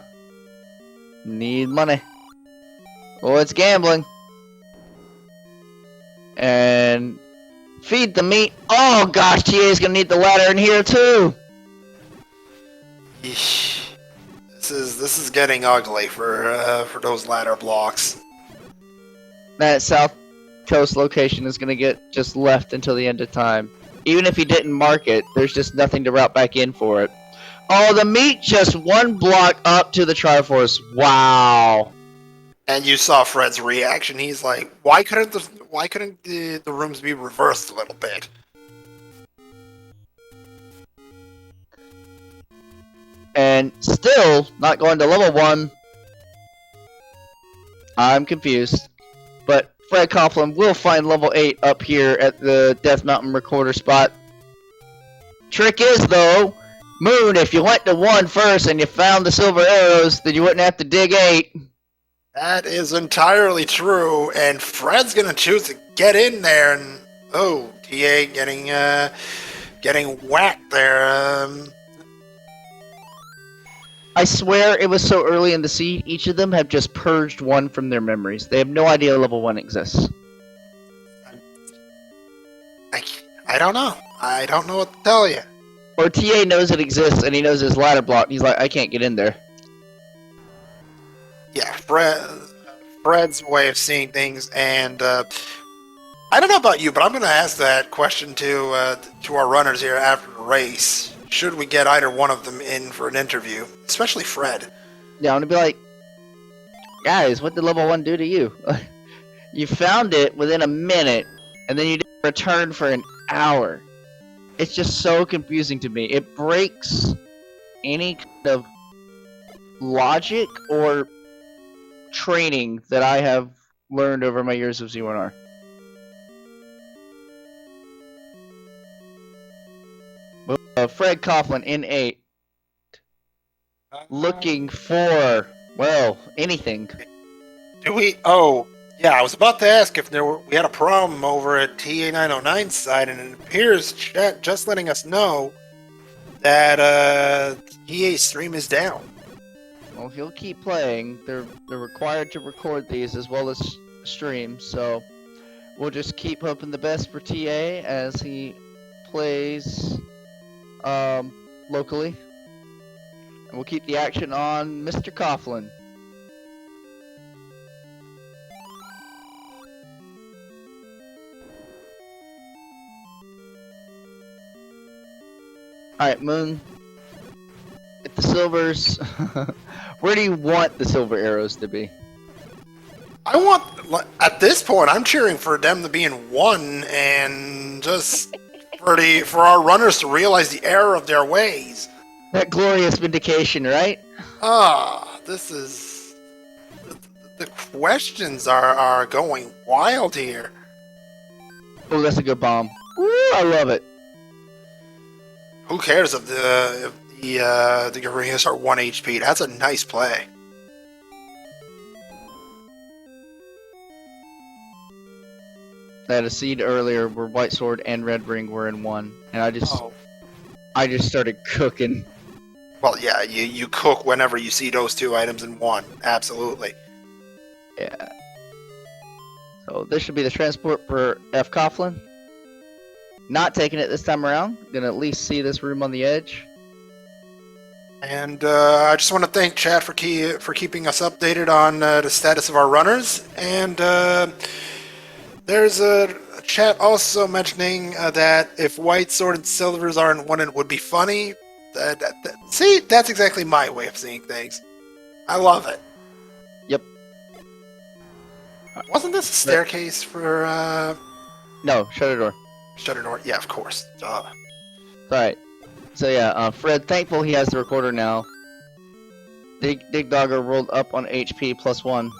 Need money. Oh, it's gambling. And feed the meat. Oh gosh, TA's gonna need the ladder in here too. Eesh. This is getting ugly for those ladder blocks. That south coast location is gonna get just left until the end of time. Even if he didn't mark it, there's just nothing to route back in for it. Oh, the meat just 1 block up to the Triforce. Wow. And you saw Fred's reaction. He's like, "Why couldn't the rooms be reversed a little bit?" And still not going to level 1. I'm confused. But Fred Coughlin will find level 8 up here at the Death Mountain recorder spot. Trick is, though, Moon, if you went to 1 first and you found the silver arrows, then you wouldn't have to dig 8. That is entirely true, and Fred's gonna choose to get in there, and oh, TA getting whacked there. I swear it was so early in the seed, each of them have just purged one from their memories. They have no idea level 1 exists. I don't know. I don't know what to tell you. Or TA knows it exists and he knows his ladder block. He's like, I can't get in there. Yeah, Fred's way of seeing things, and I don't know about you, but I'm going to ask that question to our runners here after the race. Should we get either one of them in for an interview, especially Fred? Yeah, I'm gonna be like, guys, what did level 1 do to you? You found it within a minute, and then you didn't return for an hour. It's just so confusing to me. It breaks any kind of logic or training that I have learned over my years of Z1R. Fred Coughlin in 8. Looking for, well, anything. Do we? Oh, yeah, I was about to ask if we had a problem over at Ta909's side, and it appears chat just letting us know that EA's stream is down. Well, he'll keep playing. They're required to record these as well as stream, so we'll just keep hoping the best for TA as he plays locally. And we'll keep the action on Mr. Coughlin. Alright, Moon. If the silvers... Where do you want the silver arrows to be? I want, at this point, I'm cheering for them to be in 1 and just for our runners to realize the error of their ways. That glorious vindication, right? This is... The questions are going wild here. Oh, that's a good bomb. Woo, I love it. Who cares if the Gorilas are 1 HP? That's a nice play. I had a seed earlier where White Sword and Red Ring were in 1, and I just started cooking. Well, yeah, you cook whenever you see those 2 items in 1. Absolutely. Yeah. So this should be the transport for F. Coughlin. Not taking it this time around. Gonna at least see this room on the edge. And I just want to thank chat for keeping us updated on the status of our runners. And there's a chat also mentioning that if White Sword and Silvers are in 1, it would be funny. See, that's exactly my way of seeing things. I love it. Yep. Wasn't this a staircase for... No, Shutter Door. Shutter Door? Yeah, of course. Duh. Alright. So yeah, Fred, thankful he has the recorder now. Dig Dogger rolled up on HP +1.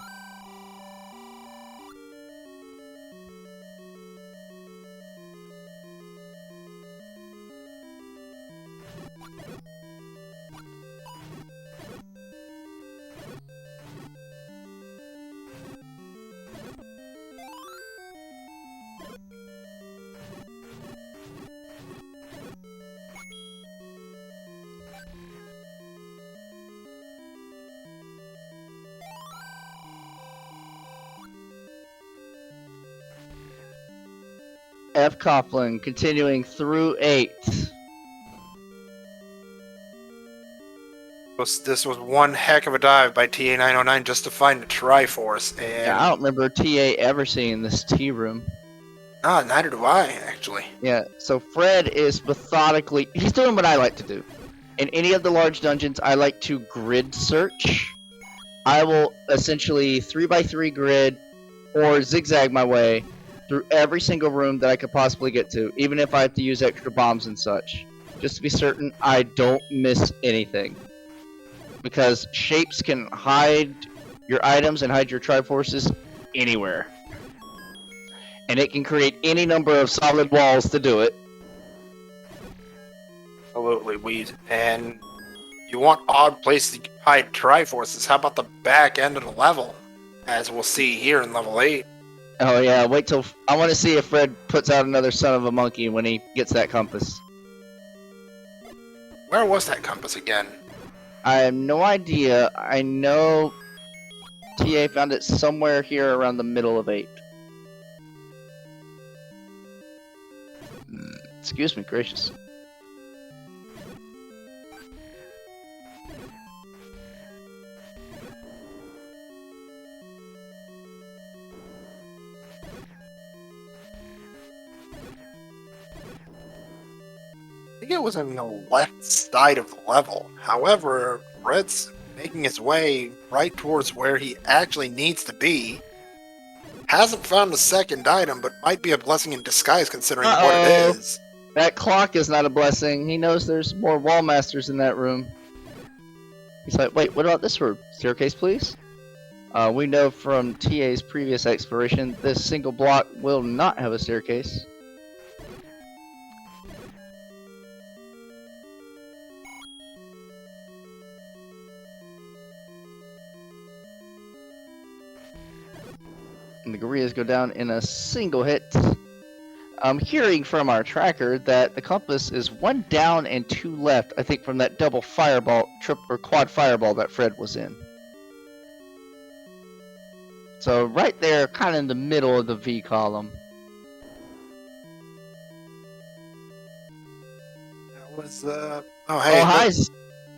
F. Coughlin continuing through 8. This was one heck of a dive by TA909 just to find the Triforce. And Yeah, I don't remember TA ever seeing this T room. neither do I, actually. Yeah, so Fred is methodically... He's doing what I like to do. In any of the large dungeons, I like to grid search. I will essentially 3x3 grid or zigzag my way through every single room that I could possibly get to, even if I have to use extra bombs and such, just to be certain I don't miss anything. Because shapes can hide your items and hide your Triforces anywhere. And it can create any number of solid walls to do it. Absolutely, and you want odd places to hide Triforces. How about the back end of the level, as we'll see here in level 8? Oh yeah, wait till... I want to see if Fred puts out another son of a monkey when he gets that compass. Where was that compass again? I have no idea. I know TA found it somewhere here around the middle of 8. Excuse me, gracious. I think it was on the left side of the level. However, Red's making his way right towards where he actually needs to be. Hasn't found the second item, but might be a blessing in disguise considering what it is. That clock is not a blessing. He knows there's more wall masters in that room. He's like, wait, what about this room? Staircase, please? We know from TA's previous exploration, this single block will not have a staircase. And the gorillas go down in a single hit. I'm hearing from our tracker that the compass is 1 down and 2 left, I think from that double fireball, or quad fireball that Fred was in. So right there, kind of in the middle of the V column. That was, oh hey. Oh, hi.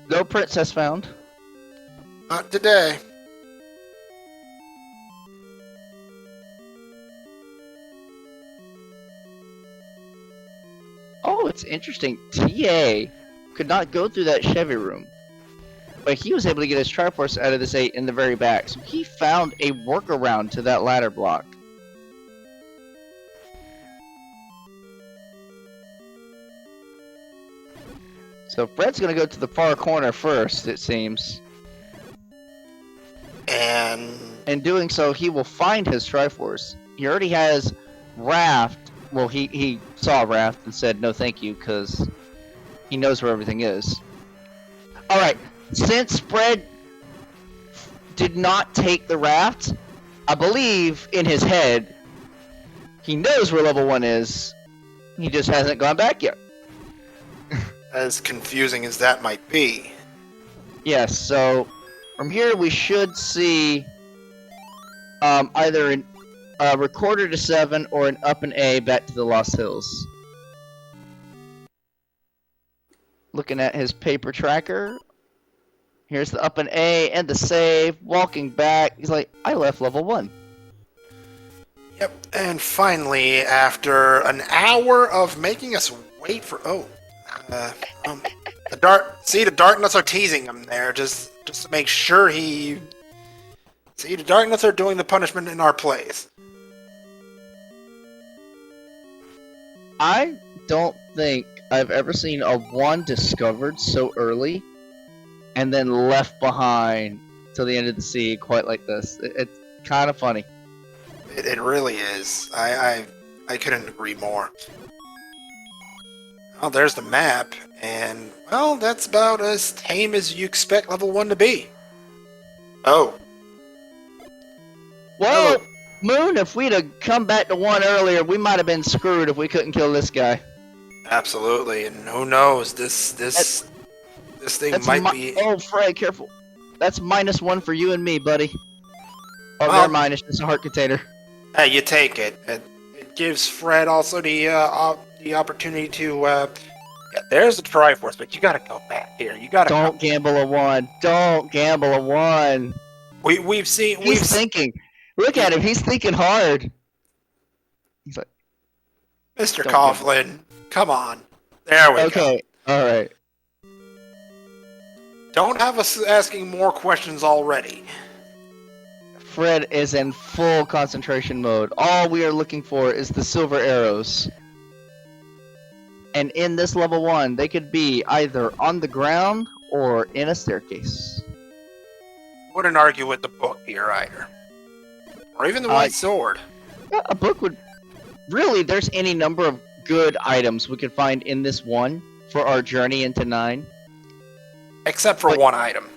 No princess found. Not today. Oh, it's interesting. TA could not go through that Chevy room, but he was able to get his Triforce out of this 8 in the very back. So he found a workaround to that ladder block. So Fred's gonna go to the far corner first, it seems. And in doing so, he will find his Triforce. He already has Raft. Well, he saw Raft and said no thank you because he knows where everything is. Alright, since Fred did not take the Raft, I believe in his head he knows where level 1 is. He just hasn't gone back yet. as confusing as that might be. Yes, so from here we should see either a recorder to 7 or an up and A back to the Lost Hills. Looking at his paper tracker, here's the up and A and the save. Walking back, he's like, I left level 1. Yep, and finally, after an hour of making us wait for the Darknuts are teasing him there, just to make sure he. See, the Darknuts are doing the punishment in our place. I don't think I've ever seen a 1 discovered so early and then left behind till the end of the sea quite like this. It's kind of funny. It really is. I couldn't agree more. Oh, there's the map, and, well, that's about as tame as you expect level 1 to be. Oh. Well, Moon, if we'd have come back to 1 earlier, we might have been screwed if we couldn't kill this guy. Absolutely, and who knows, this thing might be... Oh, Fred, careful. That's -1 for you and me, buddy. Oh, well, never mind, it's just a heart container. Hey, you take it. It gives Fred also the opportunity to, yeah, there's the Triforce, but you gotta go back here. You gotta Don't gamble a 1. Don't gamble a 1. We've seen... He's thinking. Look at him, he's thinking hard. He's like... Mr. Coughlin, come on. There we go. Okay, alright. Don't have us asking more questions already. Fred is in full concentration mode. All we are looking for is the silver arrows. And in this level 1, they could be either on the ground or in a staircase. Wouldn't argue with the book here either. Or even the white sword. Yeah, a book would... Really, there's any number of good items we could find in this 1 for our journey into 9. Except for one item.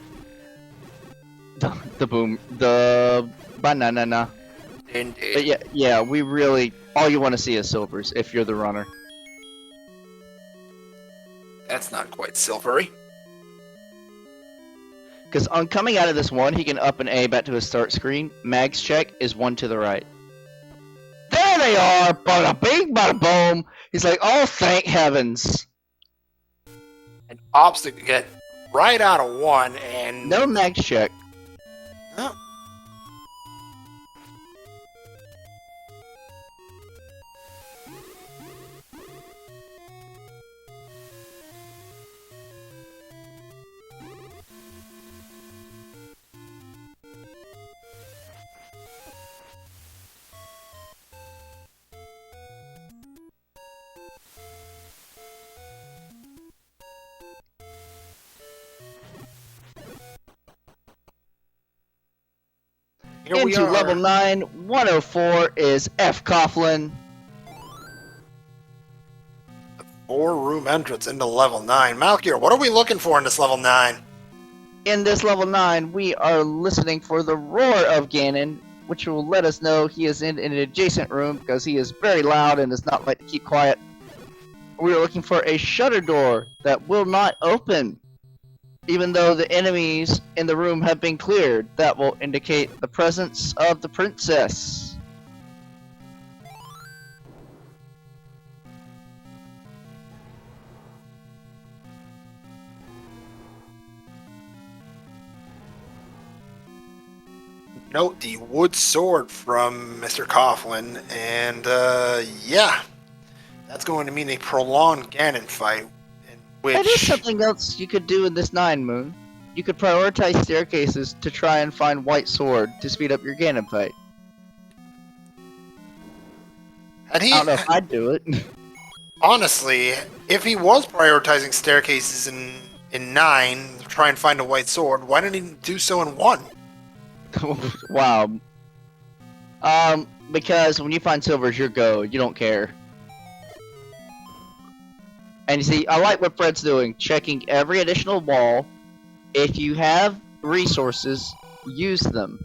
The banana. Indeed. But yeah, we really... All you want to see is silvers if you're the runner. That's not quite silvery. Because on coming out of this one, he can up and A back to his start screen. Mag's check is 1 to the right. There they are! Bada bing, bada boom! He's like, oh, thank heavens. And obstacle get right out of 1 and... No Mag's check. Oh. Here we Into are. level 9, 104 is fcoughlin. 4-room entrance into level 9. Malkier, what are we looking for in this level 9? In this level 9, we are listening for the roar of Ganon, which will let us know he is in an adjacent room because he is very loud and does not like to keep quiet. We are looking for a shutter door that will not open, even though the enemies in the room have been cleared. That will indicate the presence of the princess. Note the wood sword from Mr. Coughlin, and yeah, that's going to mean a prolonged Ganon fight, in which... That is something else you could do in this 9, Moon. You could prioritize staircases to try and find White Sword to speed up your Ganon fight. And I don't know if I'd do it. Honestly, if he was prioritizing staircases in 9 to try and find a white sword, why didn't he do so in 1? Wow. Because when you find silvers, you're go. You don't care. And you see, I like what Fred's doing, checking every additional wall. If you have resources, use them.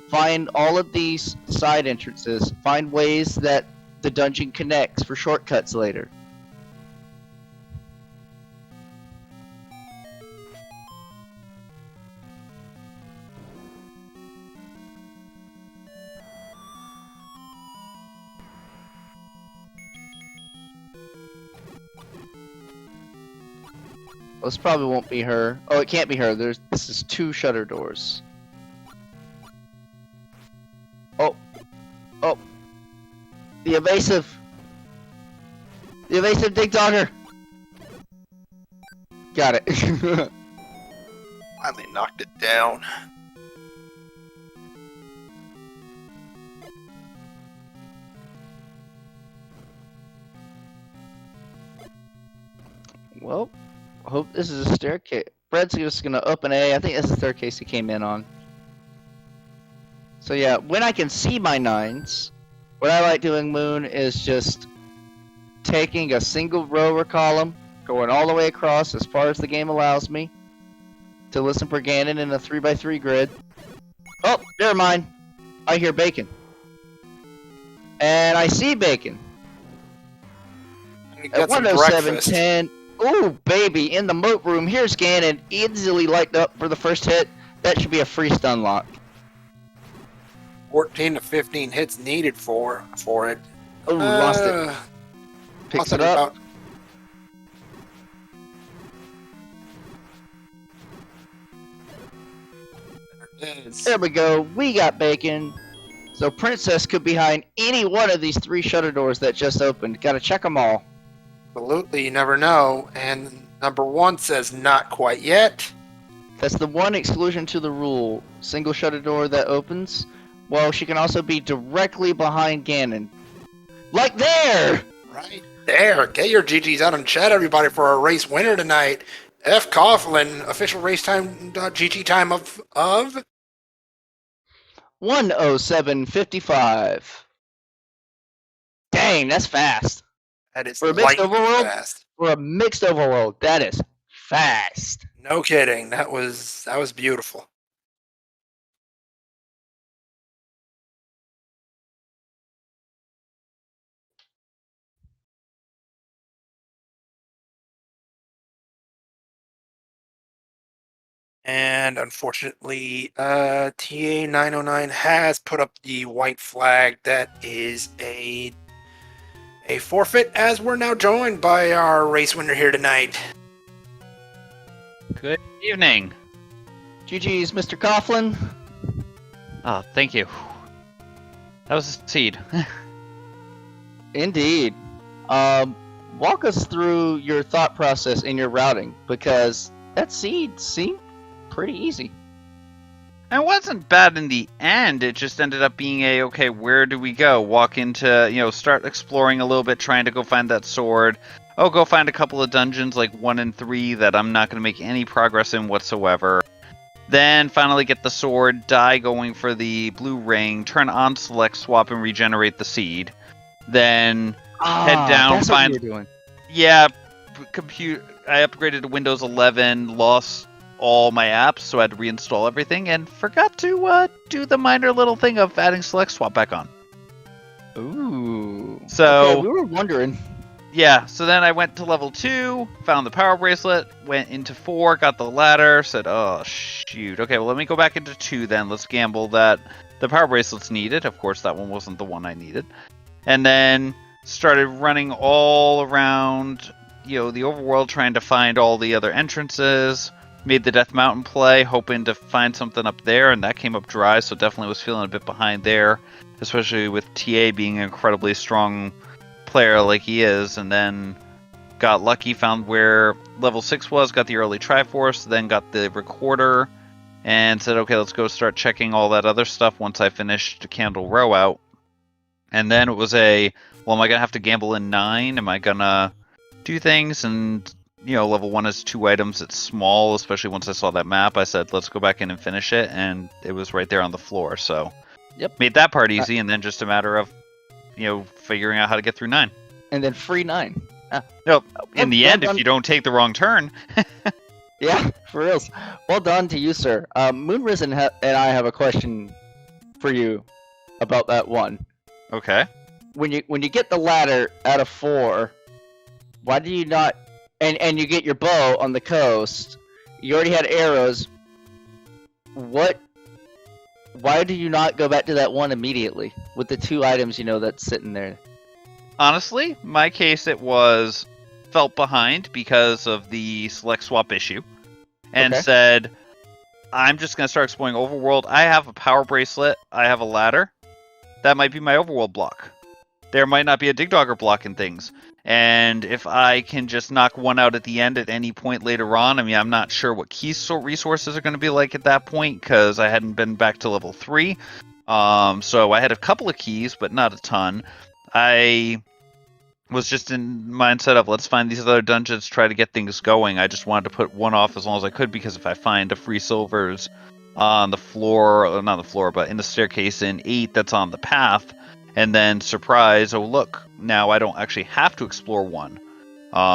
Find all of these side entrances. Find ways that the dungeon connects for shortcuts later. Well, this probably won't be her. Oh, it can't be her. This is 2 shutter doors. Oh. Oh. The evasive. The evasive dig dogger. Got it. Finally knocked it down. Well, hope this is a staircase. Fred's just gonna open A. I think that's the staircase he came in on. So yeah, when I can see my 9s, what I like doing, Moon, is just taking a single row or column, going all the way across as far as the game allows me, to listen for Ganon in a 3x3 grid. Oh, never mind. I hear bacon. And I see bacon. At 107.10. Ooh, baby, in the moat room, here's Ganon, easily lighted up for the first hit. That should be a free stun lock. 14 to 15 hits needed for it. Oh, lost it. Picks it up. There we go. We got bacon. So Princess could be behind any one of these 3 shutter doors that just opened. Gotta check them all. Absolutely, you never know. And number 1 says not quite yet. That's the one exclusion to the rule. Single shutter door that opens. Well, she can also be directly behind Ganon. Like there! Right there. Get your GGs out in chat, everybody, for our race winner tonight. F. Coughlin, official race time, GG time of 107.55. Dang, that's fast. That is For a mixed lightning overworld? fast. For a mixed overworld, that is fast. No kidding. That was beautiful. And unfortunately, Ta909 has put up the white flag. That is a forfeit, as we're now joined by our race winner here tonight. Good evening. GG's, Mr. Coughlin. Oh, thank you. That was a seed. Indeed. Walk us through your thought process in your routing, because that seed seemed pretty easy. It wasn't bad in the end. It just ended up being okay, where do we go? Walk into, start exploring a little bit, trying to go find that sword. Oh, go find a couple of dungeons like 1 and 3 that I'm not going to make any progress in whatsoever. Then finally get the sword, die going for the blue ring, turn on select swap and regenerate the seed. Then head down, that's find... what you were doing. Yeah, I upgraded to Windows 11, lost all my apps, so I had to reinstall everything, and forgot to do the minor little thing of adding select swap back on. Ooh. So, okay, we were wondering. Yeah, so then I went to level 2, found the power bracelet, went into 4, got the ladder, said, oh, shoot. Okay, well, let me go back into 2 then. Let's gamble that the power bracelet's needed. Of course, that one wasn't the one I needed. And then started running all around, the overworld, trying to find all the other entrances. Made the Death Mountain play, hoping to find something up there, and that came up dry, so definitely was feeling a bit behind there, especially with TA being an incredibly strong player like he is. And then got lucky, found where level 6 was, got the early Triforce, then got the recorder, and said, okay, let's go start checking all that other stuff once I finished Candle Row out. And then it was well, am I going to have to gamble in 9? Am I going to do things? And, level 1 has 2 items. It's small, especially once I saw that map. I said, let's go back in and finish it, and it was right there on the floor. So, yep, made that part easy, and then just a matter of, figuring out how to get through 9. And then free 9. No, in the end, if you don't take the wrong turn. Yeah, for reals. Well done to you, sir. Moonrisen and I have a question for you about that one. Okay. When you get the ladder out of 4, why do you not? And you get your bow on the coast. You already had arrows. Why do you not go back to that one immediately with the 2 items that's sitting there? Honestly, my case, it was felt behind because of the select swap issue, and said, I'm just going to start exploring Overworld. I have a power bracelet. I have a ladder. That might be my Overworld block. There might not be a Dig Dogger block in things. And if I can just knock one out at the end at any point later on, I'm not sure what key resources are going to be like at that point, because I hadn't been back to level 3. So I had a couple of keys, but not a ton. I was just in mindset of, let's find these other dungeons, try to get things going. I just wanted to put one off as long as I could, because if I find a free silvers on the floor, or not the floor, but in the staircase in 8 that's on the path, and then surprise, oh look, now I don't actually have to explore 1.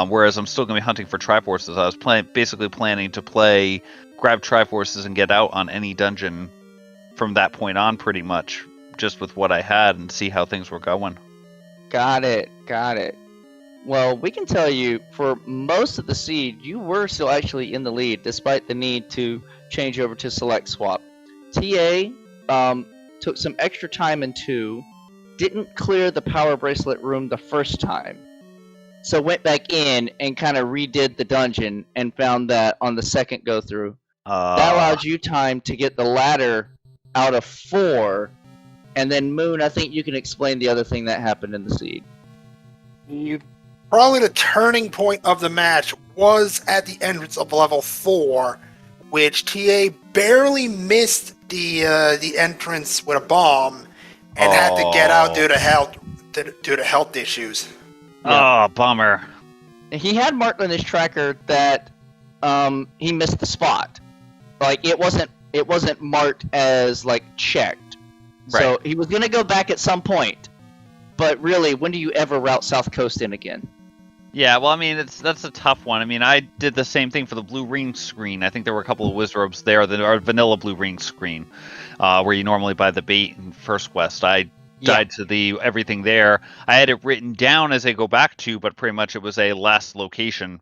Whereas I'm still going to be hunting for Triforces. I was basically planning to grab Triforces and get out on any dungeon from that point on, pretty much, just with what I had, and see how things were going. Got it. Well, we can tell you, for most of the seed, you were still actually in the lead, despite the need to change over to select swap. TA took some extra time in 2, didn't clear the power bracelet room the first time, so went back in and kind of redid the dungeon and found that on the second go through. That allowed you time to get the ladder out of 4, and then Moon, I think you can explain the other thing that happened in the seed. Probably the turning point of the match was at the entrance of level 4, which TA barely missed the entrance with a bomb and had to get out due to health issues. Yeah. Oh, bummer. He had marked on his tracker that he missed the spot. Like, it wasn't marked as like checked. Right. So he was gonna go back at some point. But really, when do you ever route South Coast in again? Yeah, well, that's a tough one. I did the same thing for the blue ring screen. I think there were a couple of wizards there, our vanilla blue ring screen, where you normally buy the bait in First Quest. I died to the everything there. I had it written down as I go back to, but pretty much it was a last location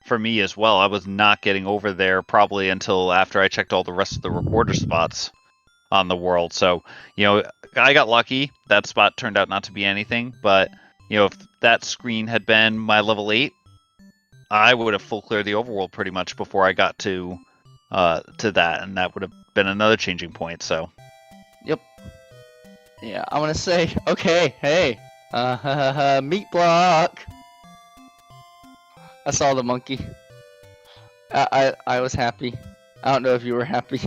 for me as well. I was not getting over there probably until after I checked all the rest of the recorder spots on the world. So, I got lucky. That spot turned out not to be anything, but, if that screen had been my level 8, I would have full cleared the overworld pretty much before I got to that, and that would have been another changing point, so. Yep. Yeah, I'm gonna say, okay, hey, meat block. I saw the monkey. I was happy. I don't know if you were happy.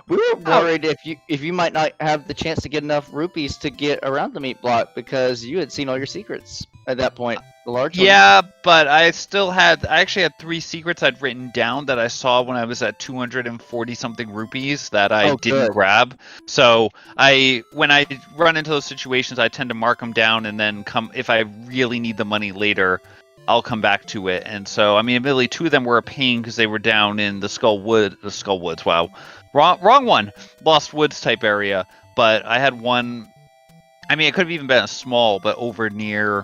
We were worried if you might not have the chance to get enough rupees to get around the meat block because you had seen all your secrets at that point. The large ones. Yeah, but I actually had 3 secrets I'd written down that I saw when I was at 240 something rupees that I didn't grab. So when I run into those situations, I tend to mark them down and then if I really need the money later, I'll come back to it. And so, admittedly, 2 of them were a pain because they were down in the Skull Woods. Wow, wrong one. Lost Woods type area. But I had one. It could have even been a small, but over near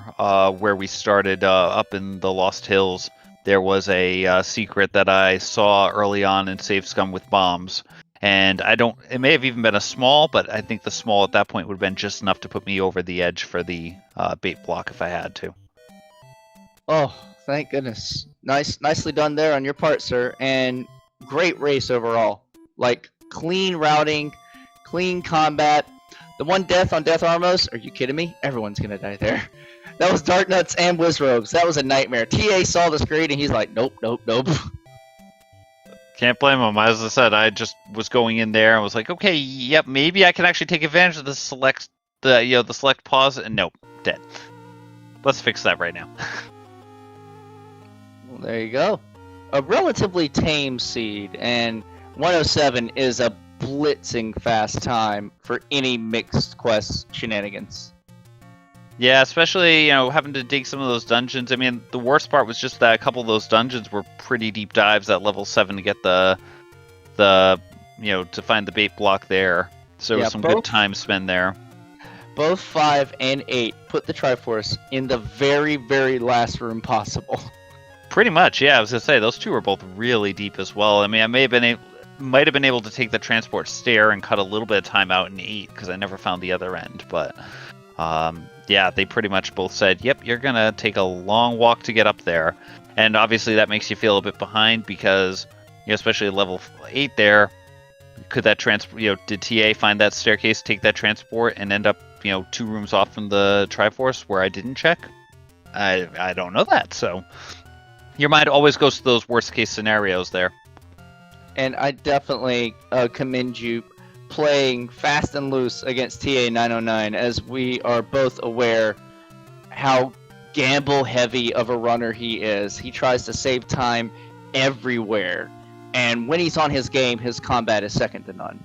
where we started up in the Lost Hills, there was a secret that I saw early on in Save Scum with bombs. And it may have even been a small, but I think the small at that point would have been just enough to put me over the edge for the bait block if I had to. Oh, thank goodness. Nicely done there on your part, sir. And great race overall. Like, clean routing, clean combat. The one death on Death Armos? Are you kidding me? Everyone's gonna die there. That was Dark Nuts and Wizrogues. That was a nightmare. TA saw the screen and he's like, nope. Can't blame him. As I said, I just was going in there and was like, okay, yep, maybe I can actually take advantage of the select pause, and nope, dead. Let's fix that right now. Well, there you go. A relatively tame seed, and 107 is a blitzing fast time for any mixed quest shenanigans. Yeah, especially, having to dig some of those dungeons. The worst part was just that a couple of those dungeons were pretty deep dives at level 7 to get to find the bait block there. So it was some good time spent there. Both 5 and 8 put the Triforce in the very, very last room possible. Pretty much, yeah. I was going to say, those 2 were both really deep as well. I might have been able to take the transport stair and cut a little bit of time out in 8 because I never found the other end. But yeah, they pretty much both said, yep, you're going to take a long walk to get up there. And obviously that makes you feel a bit behind because, especially at level 8 there, could that did TA find that staircase, take that transport, and end up, 2 rooms off from the Triforce where I didn't check? I don't know that, so your mind always goes to those worst case scenarios there. And I definitely commend you playing fast and loose against Ta909, as we are both aware how gamble heavy of a runner he is. He tries to save time everywhere, and when he's on his game, his combat is second to none.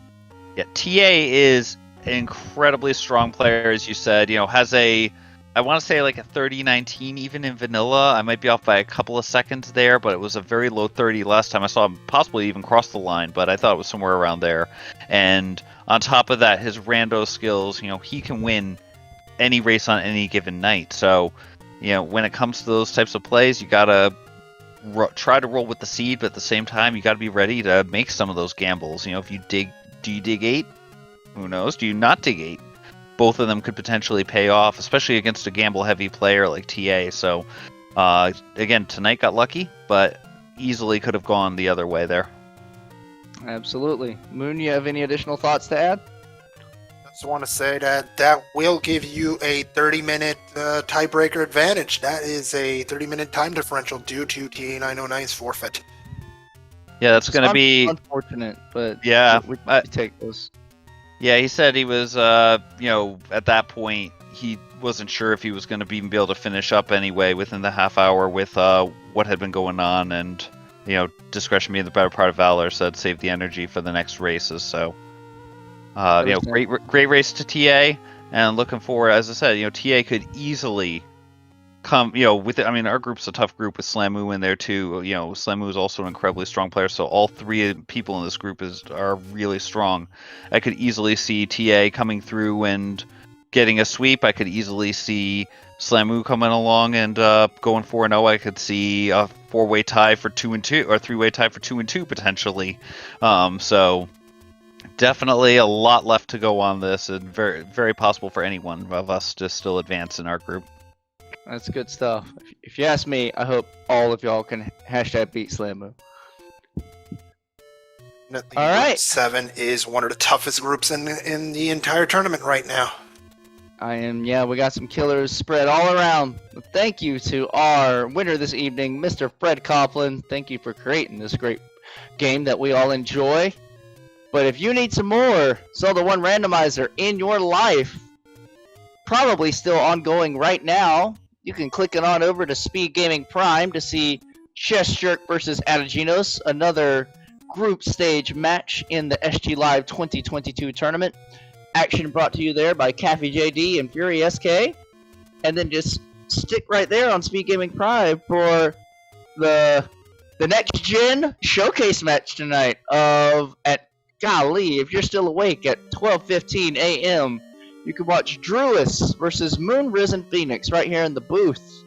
Yeah, TA is an incredibly strong player, as you said. Has I want to say like a 30-19 even in vanilla. I might be off by a couple of seconds there, but it was a very low 30 last time I saw him possibly even cross the line, but I thought it was somewhere around there. And on top of that, his rando skills, he can win any race on any given night. So, when it comes to those types of plays, you gotta try to roll with the seed, but at the same time, you gotta be ready to make some of those gambles. If you do you dig 8? Who knows? Do you not dig 8? Both of them could potentially pay off, especially against a gamble-heavy player like TA. So, again, tonight got lucky, but easily could have gone the other way there. Absolutely. Moon, you have any additional thoughts to add? I just want to say that will give you a 30-minute tiebreaker advantage. That is a 30-minute time differential due to Ta909's forfeit. Yeah, that's going to be unfortunate, but yeah, we take those. Yeah, he said he was, at that point, he wasn't sure if he was going to even be able to finish up anyway within the half hour with what had been going on, and, discretion being the better part of valor, said save the energy for the next races. So, great race to TA, and looking forward, as I said, TA could easily come, with it. Our group's a tough group with Slamu in there too. Slamu is also an incredibly strong player, so all 3 people in this group are really strong. I could easily see TA coming through and getting a sweep. I could easily see Slamu coming along and going 4-0. I could see a 4-way tie for 2-2 or 3-way tie for 2-2 potentially. So definitely a lot left to go on this, and very, very possible for any one of us to still advance in our group. That's good stuff. If you ask me, I hope all of y'all can hashtag beat Slamu. Group right. 7 is one of the toughest groups in the entire tournament right now. Yeah, we got some killers spread all around. Thank you to our winner this evening, Mr. Fred Coughlin. Thank you for creating this great game that we all enjoy. But if you need some more Zelda 1 Randomizer in your life, probably still ongoing right now, you can click it on over to SpeedGaming Prime to see Chess Jerk versus Adaginos, another group stage match in the SGLIVE 2022 tournament. Action brought to you there by Cafe JD and Fury SK. And then just stick right there on SpeedGaming Prime for the next gen showcase match tonight if you're still awake at 12:15 a.m. you can watch Druis versus Moon Risen Phoenix right here in the booth.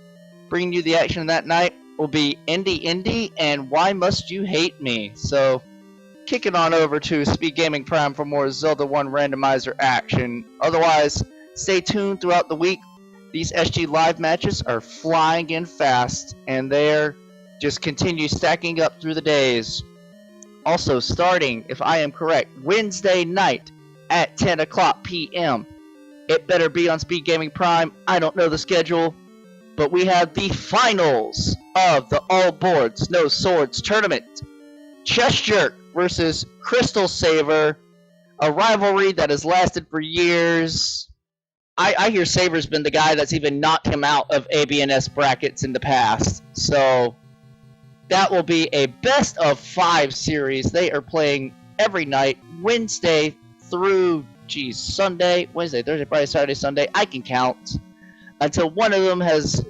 Bringing you the action that night will be Indy and Why Must You Hate Me. So kick it on over to SpeedGaming Prime for more Zelda 1 Randomizer action. Otherwise, stay tuned throughout the week. These SGLIVE matches are flying in fast, and they're just continue stacking up through the days. Also, starting, if I am correct, Wednesday night at 10 o'clock p.m. It better be on SpeedGaming Prime. I don't know the schedule, but we have the finals of the All Boards No Swords tournament. Chess Jerk versus Crystal Saver, a rivalry that has lasted for years. I hear Saver's been the guy that's even knocked him out of ABNS brackets in the past. So that will be a best of 5 series. They are playing every night, Wednesday through, Sunday, Wednesday, Thursday, Friday, Saturday, Sunday. I can count until one of them has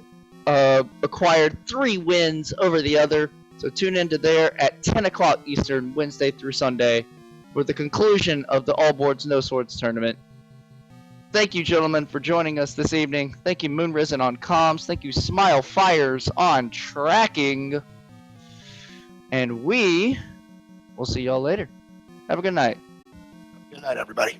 acquired 3 wins over the other. So tune into there at 10 o'clock Eastern, Wednesday through Sunday, for the conclusion of the All Boards No Swords tournament. Thank you, gentlemen, for joining us this evening. Thank you, Moon Risen on comms. Thank you, Smile Fires on tracking. And we will see y'all later. Have a good night. Good night, everybody.